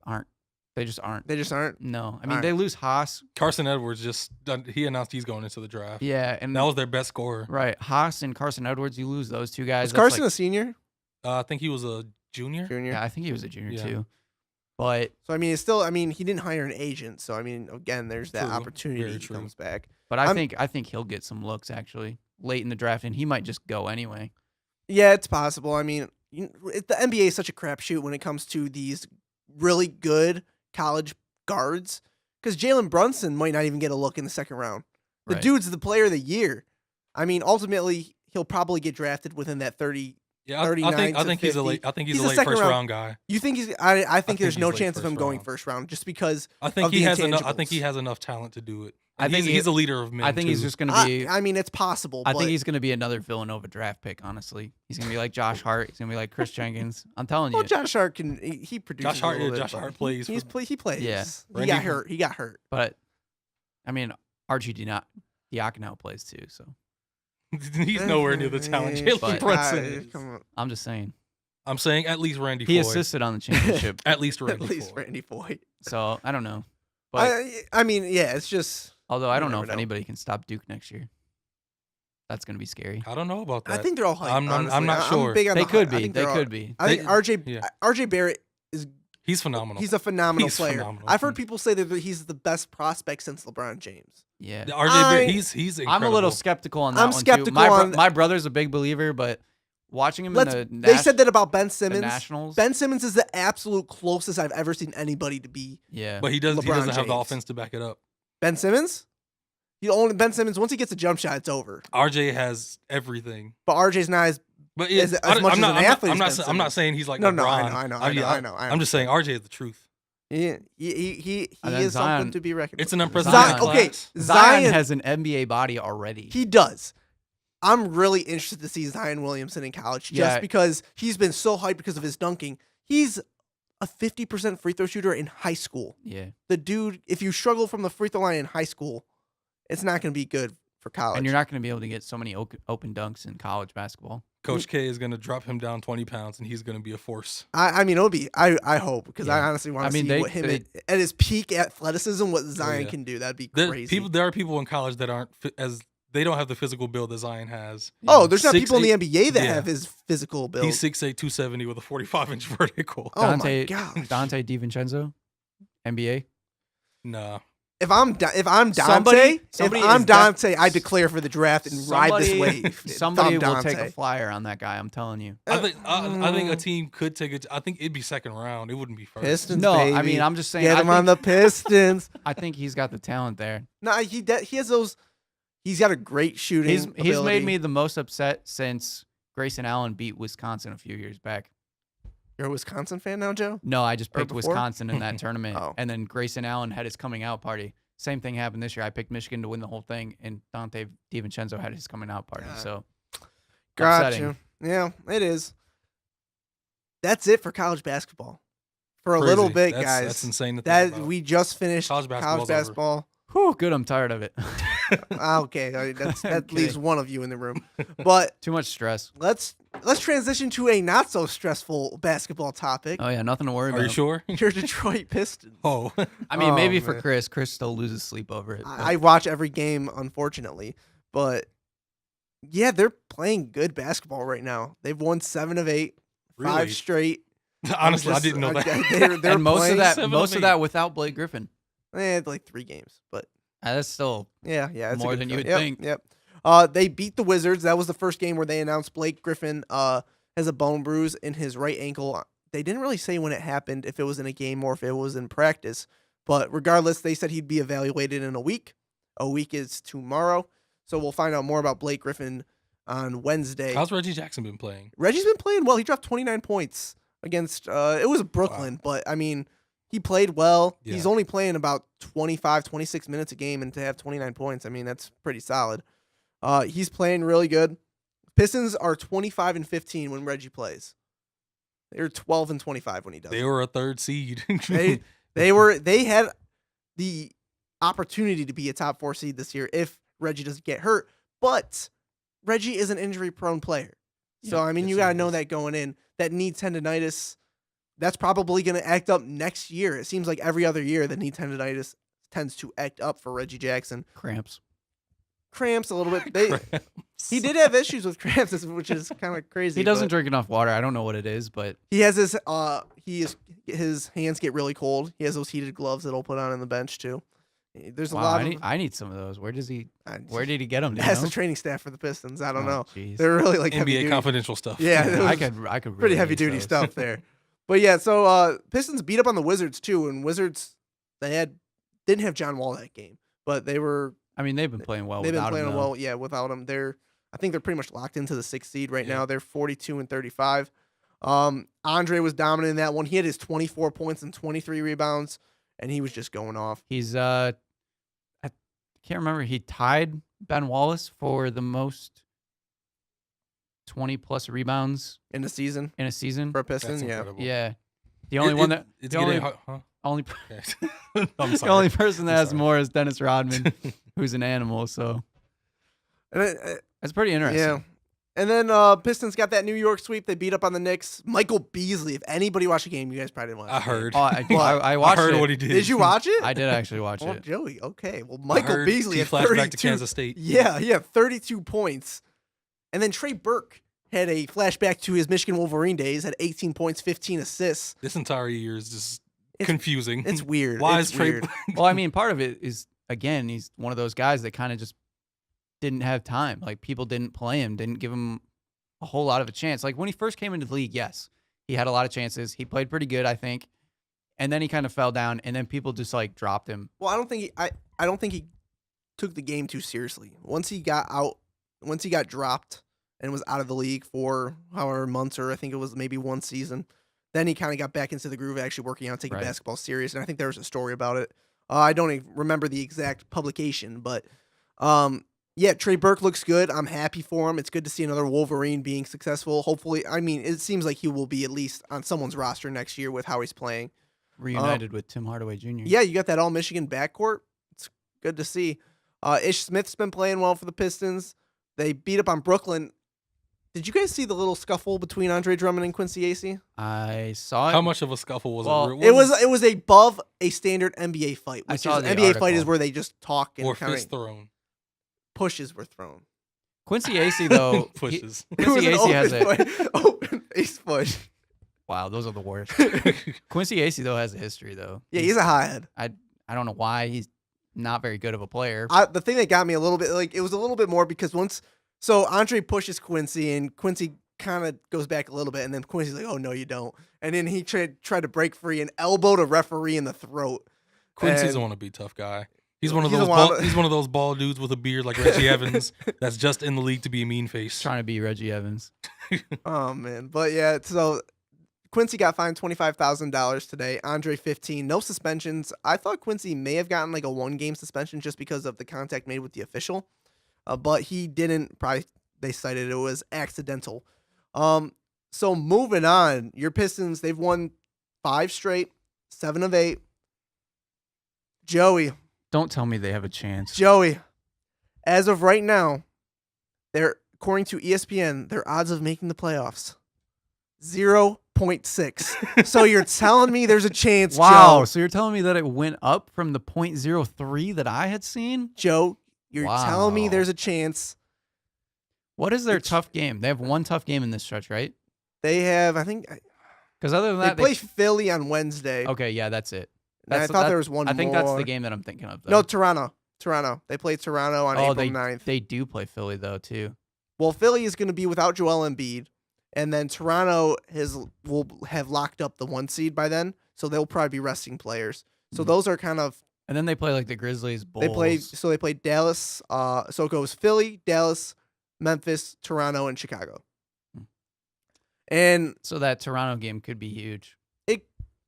aren't. They just aren't. They just aren't. No, I mean Alright. they lose Haas. Carson Edwards he announced he's going into the draft. Yeah, and That was their best scorer. right. Haas and Carson Edwards. You lose those two guys. Was that's Carson like- a senior? I think he was a junior. Junior. Yeah, I think he was a junior Yeah. too. But So I mean, it's still. I mean, he didn't hire an agent. So I mean, again, there's that True. opportunity. Very He true. comes back. I I'm- think he'll get some looks actually late in the draft, and he might just go anyway. Yeah, it's possible. I mean, the NBA is such a crapshoot when it comes to these really good college guards. Because Jalen Brunson might not even get a look in the second round. The Right. dude's the player of the year. I mean, ultimately, he'll probably get drafted within that 30. Yeah, I 39 think to he's a 50. late. I think he's He's a a late second first round- round guy. You think he's? I think think there's he's no late chance of him first going round. first round just because. I think of he the has enough. I think intangibles. he has enough talent to do it. I And think he's a leader of men. I think he's too. just going to be. I mean, it's possible. I but think he's going to be another Villanova draft pick. Honestly, he's going to be like Josh Hart. He's going to be like Chris Jenkins. I'm telling Well, you. Josh Hart can. He produces. Josh Hart- a little yeah, bit, Josh but Hart plays He plays. Yeah. He Randy- got hurt. He got hurt. But I mean, Archie Diakono plays too. So he's nowhere near the talent Jalen But- Brunson is. Come on. I'm just saying I'm saying at least Randy he Foy. assisted on the championship. At least At Randy least Foy. Randy Foy. So I don't know. But I mean, yeah, it's just. although I don't know never if know. anybody can stop Duke next year. That's going to be scary. I don't know about that. I think they're all hyped. I'm honestly. not I'm sure. big on They the could hype. I be. think They they're all- could be. I think yeah. RJ Barrett He's phenomenal. he's a phenomenal He's player. phenomenal. I've heard people say that he's the best prospect since LeBron James. Yeah. He's incredible. I'm a little skeptical on that I'm one skeptical too. My, on- my brother's a big believer, but watching him in They said that about Ben the Simmons. Nationals. Ben Simmons is the absolute closest I've ever seen anybody to be. Yeah. But he doesn't LeBron have the James. offense to back it up. Ben Simmons? Ben Simmons, once he gets a jump shot, it's over. RJ has everything. But RJ's not as. But As much as an athlete as Ben I'm not Simmons. saying he's like No, LeBron. no, I know. I'm just saying RJ is the truth. He And then is something Zion- to be reckoned It's with. an unprecedented Zion- class. okay, Zion Zion has an NBA body already. He does. I'm really interested to see Zion Williamson in college just Yeah. because he's been so hyped because of his dunking. He's a 50% free throw shooter in high school. Yeah. The dude, if you struggle from the free throw line in high school, it's not going to be good for college. And you're not going to be able to get so many open dunks in college basketball. Coach K is going to drop him down 20 pounds, and he's going to be a force. I mean, it'll be. I hope because I Yeah. honestly want I to mean, see what him at his peak athleticism, what Zion yeah. can do. That'd be There, crazy. there are people in college that aren't they don't have the physical build that Zion has. Oh, there's not people in the 6'8" NBA that yeah. have his physical build. He's 6'8", 270 with a 45-inch vertical. Oh my Dante gosh. Dante DiVincenzo, NBA. Nah. If I'm Dante, Somebody if is I'm Dante, I declare for the draft and ride this wave. Somebody If I'm will take Dante. a flyer on that guy. I'm telling you. I think a team could take it. I think it'd be second round. It wouldn't be first. Pistons, No, baby. I mean, I'm just saying. Get him on the Pistons. I think he's got the talent there. No, he has those. He's got a great shooting. He's made ability. me the most upset since Grayson Allen beat Wisconsin a few years back. You're a Wisconsin fan now, Joe? No, I just Or picked before? Wisconsin in that tournament, Oh. and then Grayson Allen had his coming out party. Same thing happened this year. I picked Michigan to win the whole thing, and Dante DiVincenzo had his coming out party. So, upsetting. Gotcha. Yeah, it is. That's it for college basketball. For a Crazy. little bit, That's- guys. That's insane to think That about. we just finished College college basketball's over. basketball. Whew, good. I'm tired of it. Okay, that I'm leaves kidding. one of you in the room. But Too much stress. let's transition to a not so stressful basketball topic. Oh yeah, nothing to worry Are about. you sure? Your Detroit Pistons. Oh. I mean, Oh, maybe for man. Chris. Chris still loses sleep over it. I watch every game, unfortunately, but yeah, they're playing good basketball right now. They've won 7 of 8, 5 Really? straight. Honestly, I Just- didn't know that. They're and most playing, of that, 7 most of of 8. that without Blake Griffin. They had like 3 games, but That's still yeah, it's a More good than you start. would Yep, think. Yep. They beat the Wizards. That was the first game where they announced Blake Griffin has a bone bruise in his right ankle. They didn't really say when it happened, if it was in a game or if it was in practice. But regardless, they said he'd be evaluated in a week. A week is tomorrow. So we'll find out more about Blake Griffin on Wednesday. How's Reggie Jackson been playing? Reggie's been playing well. He dropped 29 points against it was Brooklyn, but I mean, he played well. Yeah. He's only playing about 25, 26 minutes a game, and to have 29 points, I mean, that's pretty solid. He's playing really good. Pistons are 25 and 15 when Reggie plays. They're 12 and 25 when he does. They were a third seed. They had the opportunity to be a top 4 seed this year if Reggie doesn't get hurt, but Reggie is an injury-prone player. So, Yeah, I mean, yes, you he got to know is. that going in. That knee tendonitis, that's probably going to act up next year. It seems like every other year the knee tendonitis tends to act up for Reggie Jackson. cramps. Cramps a little bit. He did have issues with cramps, which is kind of crazy. He doesn't but drink enough water. I don't know what it is, but He has his hands get really cold. He has those heated gloves that he'll put on the bench too. There's a wow, lot I of. need, I need some of those. Where did he get them? That's the training staff for the Pistons. I don't know. Jeez. They're really like heavy NBA duty. confidential stuff. Yeah, it I was could pretty really heavy use duty those. stuff there. But yeah, so Pistons beat up on the Wizards too, and Wizards didn't have John Wall that game, but they were I mean, they've been playing well. they've been without playing him, though. well. Yeah, without him, I think they're pretty much locked into the 6th seed right Yeah. now. They're 42 and 35. Andre was dominant in that one. He had his 24 points and 23 rebounds, and he was just going off. He's I can't remember. He tied Ben Wallace for the most 20+ rebounds In the season in a season. for a Piston, That's yeah. incredible. Yeah, the only one that it's the getting only, hard, huh? only Okay. I'm the sorry. only person that I'm has sorry. more is Dennis Rodman, who's an animal. So And that's pretty interesting. yeah. And then Pistons got that New York sweep. They beat up on the Knicks. Michael Beasley. If anybody watched the game, you guys probably didn't watch I the game. heard. Oh, I watched I heard it. what he did. Did you watch it? I did actually watch Oh, it. Joey. Okay. Well, I Michael heard Beasley he had flashed 32. back to Kansas State. Yeah, 32 points. And then Trey Burke had a flashback to his Michigan Wolverine days, had 18 points, 15 assists. This entire year is just It's- confusing. It's weird. Why It's is Trey? weird. Well, I mean, part of it is, again, he's one of those guys that kind of just didn't have time. Like, people didn't play him, didn't give him a whole lot of a chance. Like, when he first came into the league, yes, he had a lot of chances. He played pretty good, I think. And then he kind of fell down, and then people just, like, dropped him. Well, I don't think he took the game too seriously. Once he got dropped and was out of the league for however months, or I think it was maybe one season, then he kind of got back into the groove of actually working out, taking Right. basketball serious. And I think there was a story about it. I don't even remember the exact publication, but yeah, Trey Burke looks good. I'm happy for him. It's good to see another Wolverine being successful. Hopefully, I mean, it seems like he will be at least on someone's roster next year with how he's playing. Reunited with Tim Hardaway Jr. Yeah, you got that all Michigan backcourt. It's good to see. Ish Smith's been playing well for the Pistons. They beat up on Brooklyn. Did you guys see the little scuffle between Andre Drummond and Quincy Acey? I saw it. How much of a scuffle was Well, it? It was above a standard NBA fight, I which saw is the NBA fight is article. where they just talk and or kind fist of thrown pushes were thrown. Quincy Acey though. pushes. It was Quincy an Acey has it. open face push. Wow, those are the worst. Quincy Acey though has a history though. Yeah, he's a hothead. I don't know why he's not very good of a player. The thing that got me a little bit, like, it was a little bit more because so Andre pushes Quincy and Quincy kind of goes back a little bit, and then Quincy's like, "Oh no, you don't," and then he tried to break free and elbowed a referee in the throat. Quincy's And- a wannabe tough guy. He's one of He's a those. wanna- He's one of those bald dudes with a beard like Reggie Evans. That's just in the league to be a mean face. Trying to be Reggie Evans. Oh man, but yeah, so Quincy got fined $25,000 today. Andre 15, no suspensions. I thought Quincy may have gotten like a 1-game suspension just because of the contact made with the official, but he didn't. Probably they cited it was accidental. So moving on, your Pistons, they've won 5 straight, 7 of 8. Joey, Don't tell me they have a chance. as of right now, they're according to ESPN, their odds of making the playoffs 0.6. So you're telling me there's a chance, Wow. Joe? So you're telling me that it went up from the .03 that I had seen? Joe, you're telling me Wow. there's a chance. What is their It's- tough game? They have one tough game in this stretch, right? They have, I think, Because other than they that, play Philly on Wednesday. okay, yeah, that's it. And I That's- thought that- there was one I think more. that's the game that I'm thinking of. Though. No, Toronto. They play Toronto on April they 9th. they do play Philly though too. Well, Philly is going to be without Joel Embiid, and then Toronto will have locked up the 1 seed by then, so they'll probably be resting players. So Mhm. those are kind of And then they play like the Grizzlies, Bulls. they play Dallas. So it goes Philly, Dallas, Memphis, Toronto, and Chicago. Hmm. And So that Toronto game could be huge.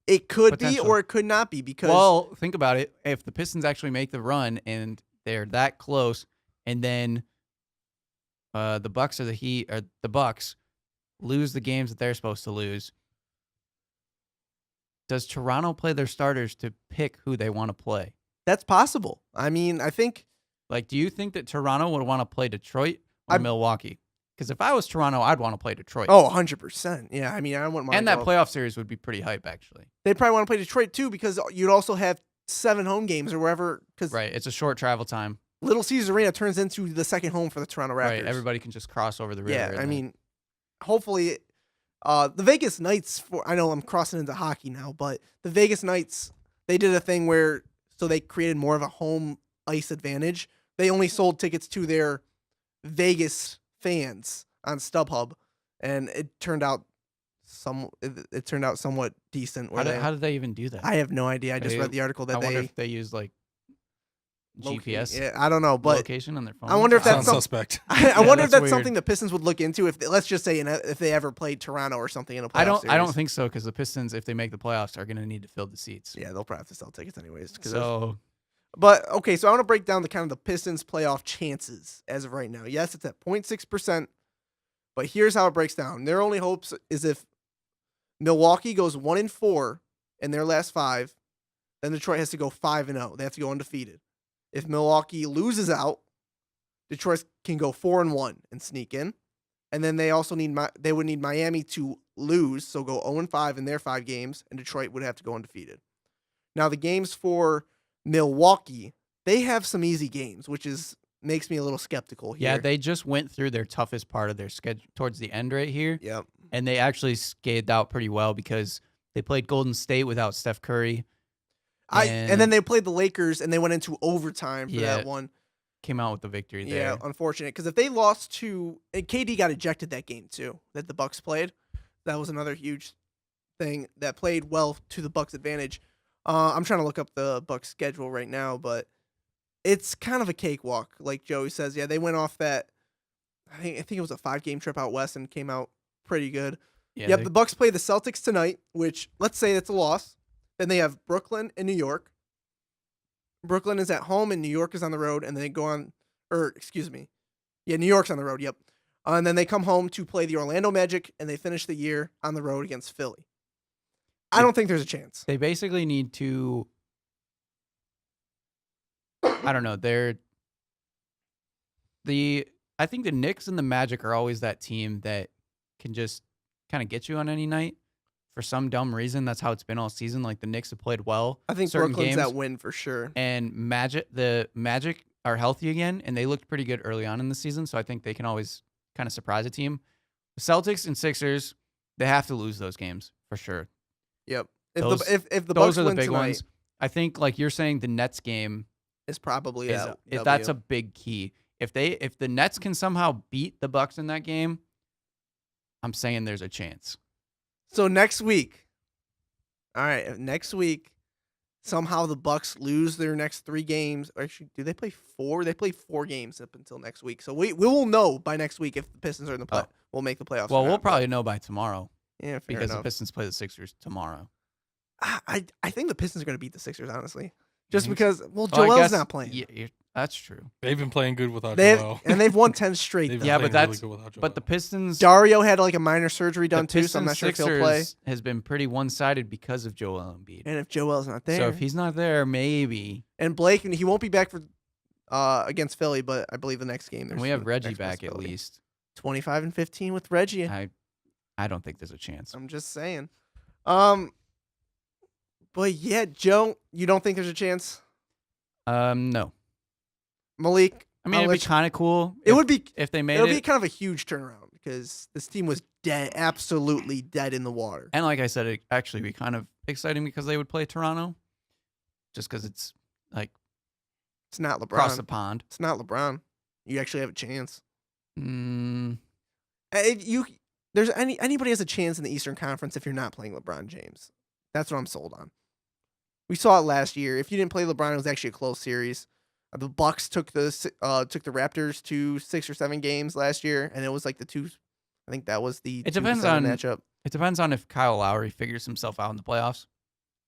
it could be Potential. or it could not be because Well, think about it. If the Pistons actually make the run and they're that close, and then the Bucks or the Heat or the Bucks lose the games that they're supposed to lose, does Toronto play their starters to pick who they want to play? that's possible. I mean, I think Like, do you think that Toronto would want to play Detroit or Milwaukee? Because if I was Toronto, I'd want to play Detroit. 100%. Yeah, I mean, I wouldn't mind. and that playoff series would be pretty hype, actually. They'd probably want to play Detroit too because you'd also have 7 home games or wherever. Because Right. It's a short travel time. Little Caesars Arena turns into the second home for the Toronto Raptors. Right. Everybody can just cross over the river. Yeah, and I then- mean, hopefully, the Vegas Knights. I know I'm crossing into hockey now, but the Vegas Knights, they did a thing where they created more of a home ice advantage. They only sold tickets to their Vegas fans on StubHub, and it turned out somewhat decent. how did they even do that? I have no idea. I just read the article that I wonder they if they use like GPS Yeah, I don't know, but location on their phone. I wonder if that's Sounds some- suspect. I Yeah, wonder if that's that's weird. something the Pistons would look into. Let's just say if they ever played Toronto or something in a playoff I don't series. think so because the Pistons, if they make the playoffs, are going to need to fill the seats. Yeah, they'll probably have to sell tickets anyways. So But okay, so I want to break down the kind of the Pistons playoff chances as of right now. Yes, it's at 0.6%, but here's how it breaks down. Their only hopes is if Milwaukee goes 1-4 in their last 5, then Detroit has to go 5-0. They have to go undefeated. If Milwaukee loses out, Detroit can go 4-1 and sneak in. And then they also they would need Miami to lose, so go 0-5 in their 5 games, and Detroit would have to go undefeated. Now the games for Milwaukee, they have some easy games, which makes me a little skeptical here. yeah, they just went through their toughest part of their schedule towards the end right here, Yep. and they actually skated out pretty well because they played Golden State without Steph Curry. And then they played the Lakers, and they went into overtime for Yeah, that one. Came out with the victory there. Yeah, unfortunate. Because if they lost to and KD got ejected that game too, that the Bucks played. That was another huge thing that played well to the Bucks' advantage. I'm trying to look up the Bucks' schedule right now, but it's kind of a cakewalk, like Joey says. Yeah, they went off that. I think it was a 5-game trip out west and came out pretty good. Yeah, Yep, they- the Bucks play the Celtics tonight, which let's say it's a loss. Then they have Brooklyn and New York. Brooklyn is at home and New York is on the road, and then they go on, New York's on the road. Yep, and then they come home to play the Orlando Magic, and they finish the year on the road against Philly. I don't think there's a chance. They basically need to. I don't know. I I think the Knicks and the Magic are always that team that can just kind of get you on any night. For some dumb reason, that's how it's been all season. Like the Knicks have played well. I think certain Brooklyn's games, that win for sure. and the Magic are healthy again, and they looked pretty good early on in the season. So I think they can always kind of surprise a team. The Celtics and Sixers, they have to lose those games for sure. Yep. Those- If the Those Bucks are the win big tonight, ones. I think, like you're saying, the Nets game is probably is a that's a W. big key. If the Nets can somehow beat the Bucks in that game, I'm saying there's a chance. So next week, all right, if next week, somehow the Bucks lose their next 3 games. Or actually, do they play 4? They play 4 games up until next week. So we will know by next week if the Pistons are in the play. Oh. We'll make the playoffs. Well, or we'll not, but- probably know by tomorrow yeah, fair because the enough. Pistons play the Sixers tomorrow. I think the Pistons are going to beat the Sixers, honestly, just Mhm. because I Joel's guess- not playing. Yeah, that's true. They've been playing good without They've Joel. and they've won 10 straight. They've though. been Yeah, but playing that's- really good without Joel. But the Pistons, Dario had like a minor surgery the done too, so I'm not Pistons sure if he'll play. Sixers has been pretty one-sided because of Joel Embiid. And if Joel's not there, So if he's not there, maybe. and Blake, and he won't be back for against Philly, but I believe the next game. And there's we have the Reggie next back at possibility. least. 25 and 15 with Reggie. I don't think there's a chance. I'm just saying. But yeah, Joe, you don't think there's a chance? No. Malik, I mean, I'll it'd be let you- kind of cool. it would be if they made it'll it. be kind of a huge turnaround because this team was dead, absolutely dead in the water. And like I said, it actually be kind of exciting because they would play Toronto, just because it's like It's not across the LeBron. pond. It's not LeBron. You actually have a chance. Mm, If you there's anybody has a chance in the Eastern Conference if you're not playing LeBron James. That's what I'm sold on. We saw it last year. If you didn't play LeBron, it was actually a close series. The Bucks took the Raptors to 6 or 7 games last year, and it was like the two. I think that was the It 2 to depends 7 on- matchup. it depends on if Kyle Lowry figures himself out in the playoffs.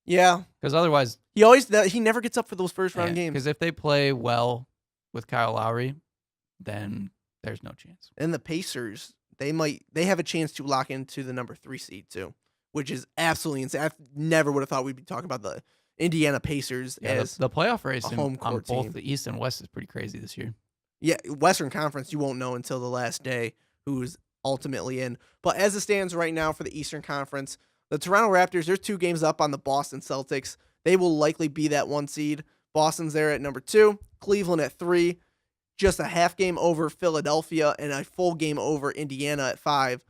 Yeah, Because otherwise, he never gets up for those first round games. because if they play well with Kyle Lowry, then there's no chance. And the Pacers, they have a chance to lock into the number 3 seed too, which is absolutely insane. I never would have thought we'd be talking about the Indiana Pacers Yeah, as the playoff race a on home court both team. the East and West is pretty crazy this year. Yeah, Western Conference, you won't know until the last day who's ultimately in. But as it stands right now for the Eastern Conference, the Toronto Raptors, they're 2 games up on the Boston Celtics. They will likely be that 1 seed. Boston's there at number 2, Cleveland at 3, just a half game over Philadelphia and a full game over Indiana at 5.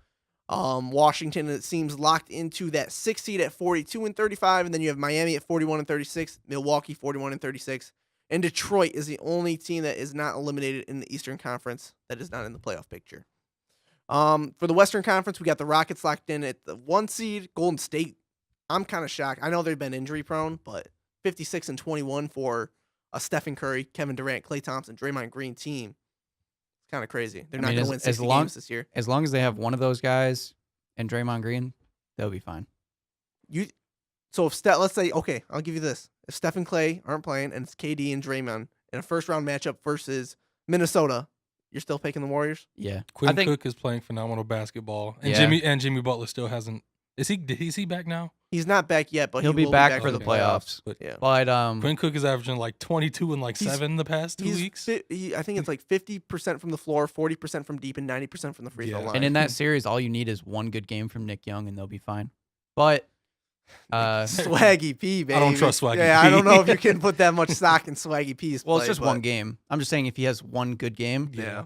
Washington, it seems, locked into that 6 seed at 42 and 35, and then you have Miami at 41 and 36, Milwaukee 41 and 36. And Detroit is the only team that is not eliminated in the Eastern Conference that is not in the playoff picture. For the Western Conference, we got the Rockets locked in at the 1 seed. Golden State, I'm kind of shocked. I know they've been injury prone, but 56 and 21 for a Stephen Curry, Kevin Durant, Klay Thompson, Draymond Green team. It's kind of crazy. They're I not mean, going to as- win as 60 long- games this year. As long as they have one of those guys and Draymond Green, they'll be fine. So if let's say, okay, I'll give you this. If Steph and Klay aren't playing and it's KD and Draymond in a first round matchup versus Minnesota, you're still picking the Warriors? Yeah. Quinn I think Cook is playing phenomenal basketball, and Yeah. Jimmy Butler still hasn't. Is he back now? He's not back yet, but He'll he be will back for the Okay. playoffs. But Yeah. But Quinn Cook is averaging like 22 and like He's- 7 the past 2 weeks. I think it's like 50% from the floor, 40% from deep, and 90% from the free throw Yeah. line. and in that series, all you need is one good game from Nick Young, and they'll be fine. But Swaggy P, baby. I don't trust Swaggy Yeah, P. I don't know if you can put that much stock in Swaggy P's well, it's play, just but- one game. I'm just saying if he has one good game. Yeah.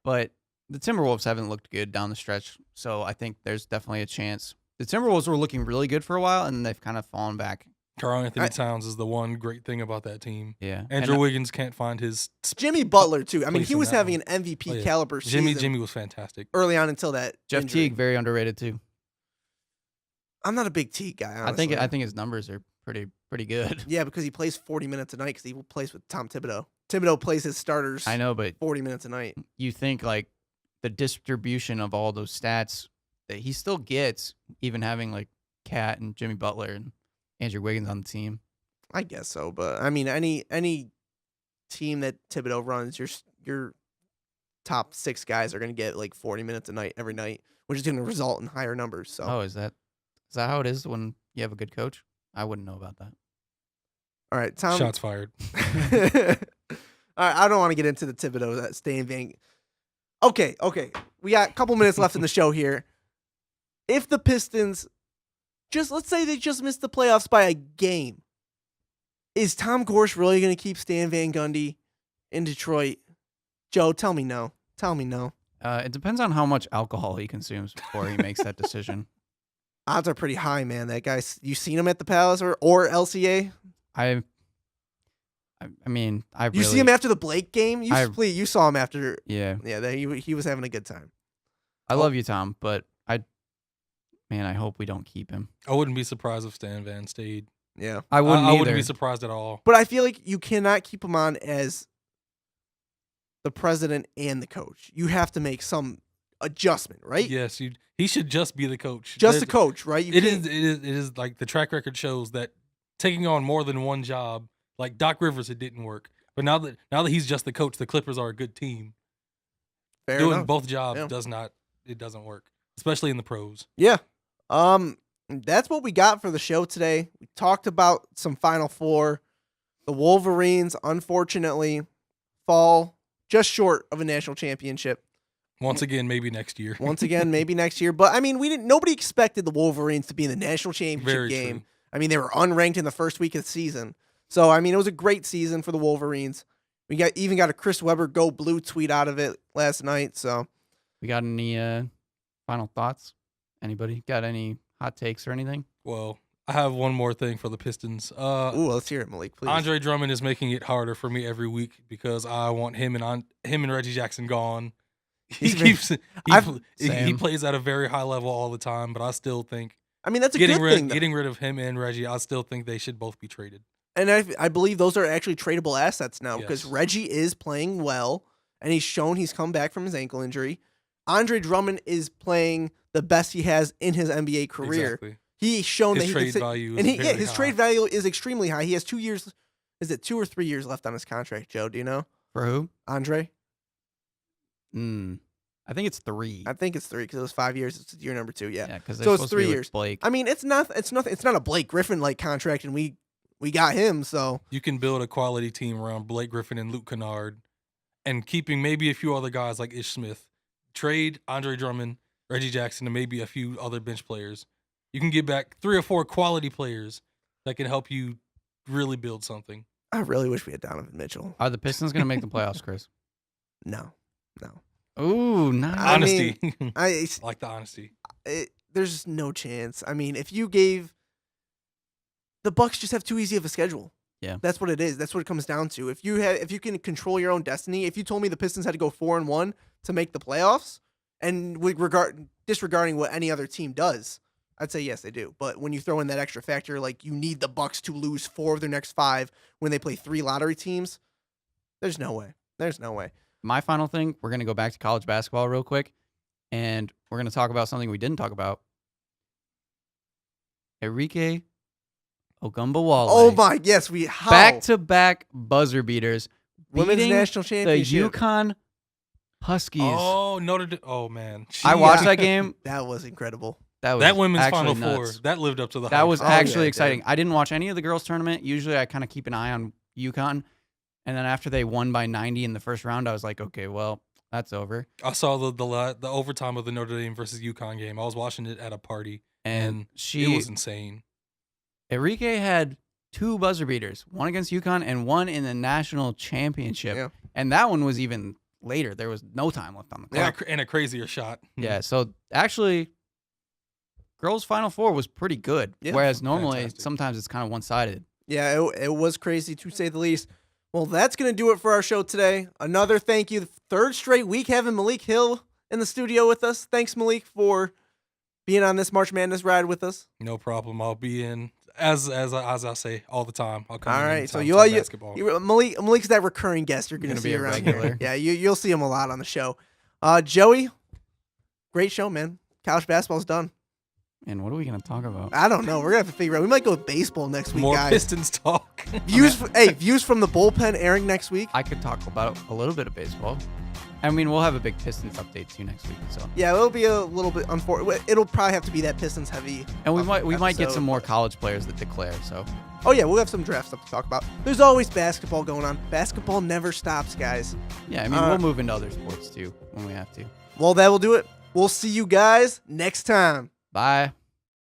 But the Timberwolves haven't looked good down the stretch, so I think there's definitely a chance. The Timberwolves were looking really good for a while, and they've kind of fallen back. Carl Anthony I- Towns is the one great thing about that team. Yeah. Andrew And, Wiggins can't find his Jimmy Butler, too. I mean, place he in was that having one. an MVP Oh, yeah. caliber season Jimmy was fantastic. early on until that Jeff injury. Teague, very underrated too. I'm not a big Teague guy, honestly. I think his numbers are pretty good. Yeah, because he plays 40 minutes a night because he plays with Tom Thibodeau. Thibodeau plays his starters I know, but 40 minutes a night. you think like the distribution of all those stats that he still gets, even having like Cat and Jimmy Butler and Andrew Wiggins on the team. I guess so, but I mean, any team that Thibodeau runs, your top 6 guys are going to get like 40 minutes a night every night, which is going to result in higher numbers. So, Oh, is that how it is when you have a good coach? I wouldn't know about that. all right, Tom. Shots fired. All right, I don't want to get into the Thibodeau staying vain. Okay. We got a couple minutes left in the show here. If the Pistons, let's say they just missed the playoffs by a game, is Tom Gorsh really going to keep Stan Van Gundy in Detroit? Joe, tell me no. It depends on how much alcohol he consumes before he makes that decision. Odds are pretty high, man. That guy, you seen him at the Palace or LCA? I You see him after the Blake game? You saw him after. Yeah. Yeah, he was having a good time. I love you, Tom, but I hope we don't keep him. I wouldn't be surprised if Stan Van stayed. Yeah. I wouldn't either. Wouldn't be surprised at all. But I feel like you cannot keep him on as the president and the coach. You have to make some adjustment, right? Yes, he should just be the coach. Just the coach, right? It is like the track record shows that taking on more than one job, like Doc Rivers, it didn't work. But now that he's just the coach, the Clippers are a good team. Fair Doing enough. both jobs Yeah. doesn't work, especially in the pros. Yeah. That's what we got for the show today. We talked about some Final Four. The Wolverines, unfortunately, fall just short of a national championship. Once again, maybe next year. Maybe next year. But I mean, nobody expected the Wolverines to be in the national championship Very game. true. I mean, they were unranked in the first week of the season. So I mean, it was a great season for the Wolverines. We even got a Chris Webber Go Blue tweet out of it last night. So We got any final thoughts? Anybody got any hot takes or anything? Well, I have one more thing for the Pistons. let's hear it, Malik, please. Andre Drummond is making it harder for me every week because I want him and Reggie Jackson gone. He plays at a very high level all the time, but I still think I mean, that's a good thing. Getting rid of him and Reggie, I still think they should both be traded. And I believe those are actually tradable assets now because Yes. Reggie is playing well, and he's shown he's come back from his ankle injury. Andre Drummond is playing the best he has in his NBA career. Exactly. He's shown His that he trade can value and is very his high. trade value is extremely high. He has 2 years. Is it 2 or 3 years left on his contract, Joe? Do you know? For who? Andre? I think it's 3. I think it's 3 because it was 5 years. It's year number 2. Yeah. Yeah, because So it's supposed 3 to be with years. Blake. I mean, it's not a Blake Griffin like contract, and we got him. So You can build a quality team around Blake Griffin and Luke Kennard and keeping maybe a few other guys like Ish Smith. Trade Andre Drummond, Reggie Jackson, and maybe a few other bench players. You can get back 3 or 4 quality players that can help you really build something. I really wish we had Donovan Mitchell. Are the Pistons going to make the playoffs, Chris? No. Ooh, nice. I Honesty. I like the honesty. there's just no chance. I mean, if you gave the Bucks just have too easy of a schedule. Yeah. That's what it is. That's what it comes down to. If you can control your own destiny, if you told me the Pistons had to go 4-1 to make the playoffs, and disregarding what any other team does, I'd say yes, they do. But when you throw in that extra factor, like you need the Bucks to lose 4 of their next 5 when they play 3 lottery teams, there's no way. My final thing, we're going to go back to college basketball real quick, and we're going to talk about something we didn't talk about. Enrique Ogumbawale. Oh my, yes, how? Back-to-back buzzer beaters. Women's beating national the championship. UConn Huskies. Oh, Notre Dame. Oh, man. I watched that game. That was incredible. That Women's actually Final nuts. Four, that lived up to the That hype. was Oh, actually yeah, it exciting. did. I didn't watch any of the girls' tournament. Usually I kind of keep an eye on UConn. And then after they won by 90 in the first round, I was like, okay, well, that's over. I saw the overtime of the Notre Dame versus UConn game. I was watching it at a party, And it was insane. Enrique had 2 buzzer beaters, one against UConn and one in the national championship. Yeah. And that one was even later. There was no time left on the clock. And a crazier shot. Yeah, so actually, girls' Final Four was pretty good. Yeah. Whereas normally, Fantastic. sometimes it's kind of one-sided. Yeah, it was crazy to say the least. Well, that's going to do it for our show today. Another thank you. 3rd straight week having Malik Hill in the studio with us. Thanks, Malik, for being on this March Madness ride with us. No problem. I'll be in as I say all the time. I'll come. All in right, so anytime to talk basketball. Malik's that recurring guest you're going to Gonna see be a around regular. here. Yeah, you'll see him a lot on the show. Joey, great show, man. College basketball's done. And what are we going to talk about? I don't know. We're going to have to figure out. We might go with baseball next week, More guys. Pistons talk. Views from the bullpen airing next week. I could talk about a little bit of baseball. I mean, we'll have a big Pistons update too next week. So Yeah, it'll be a little bit unfortunate. It'll probably have to be that Pistons heavy. and we might get episode. some more college players that declare. So Oh yeah, we'll have some draft stuff to talk about. There's always basketball going on. Basketball never stops, guys. yeah, I mean, we'll move into other sports too when we have to. Well, that will do it. We'll see you guys next time. Bye.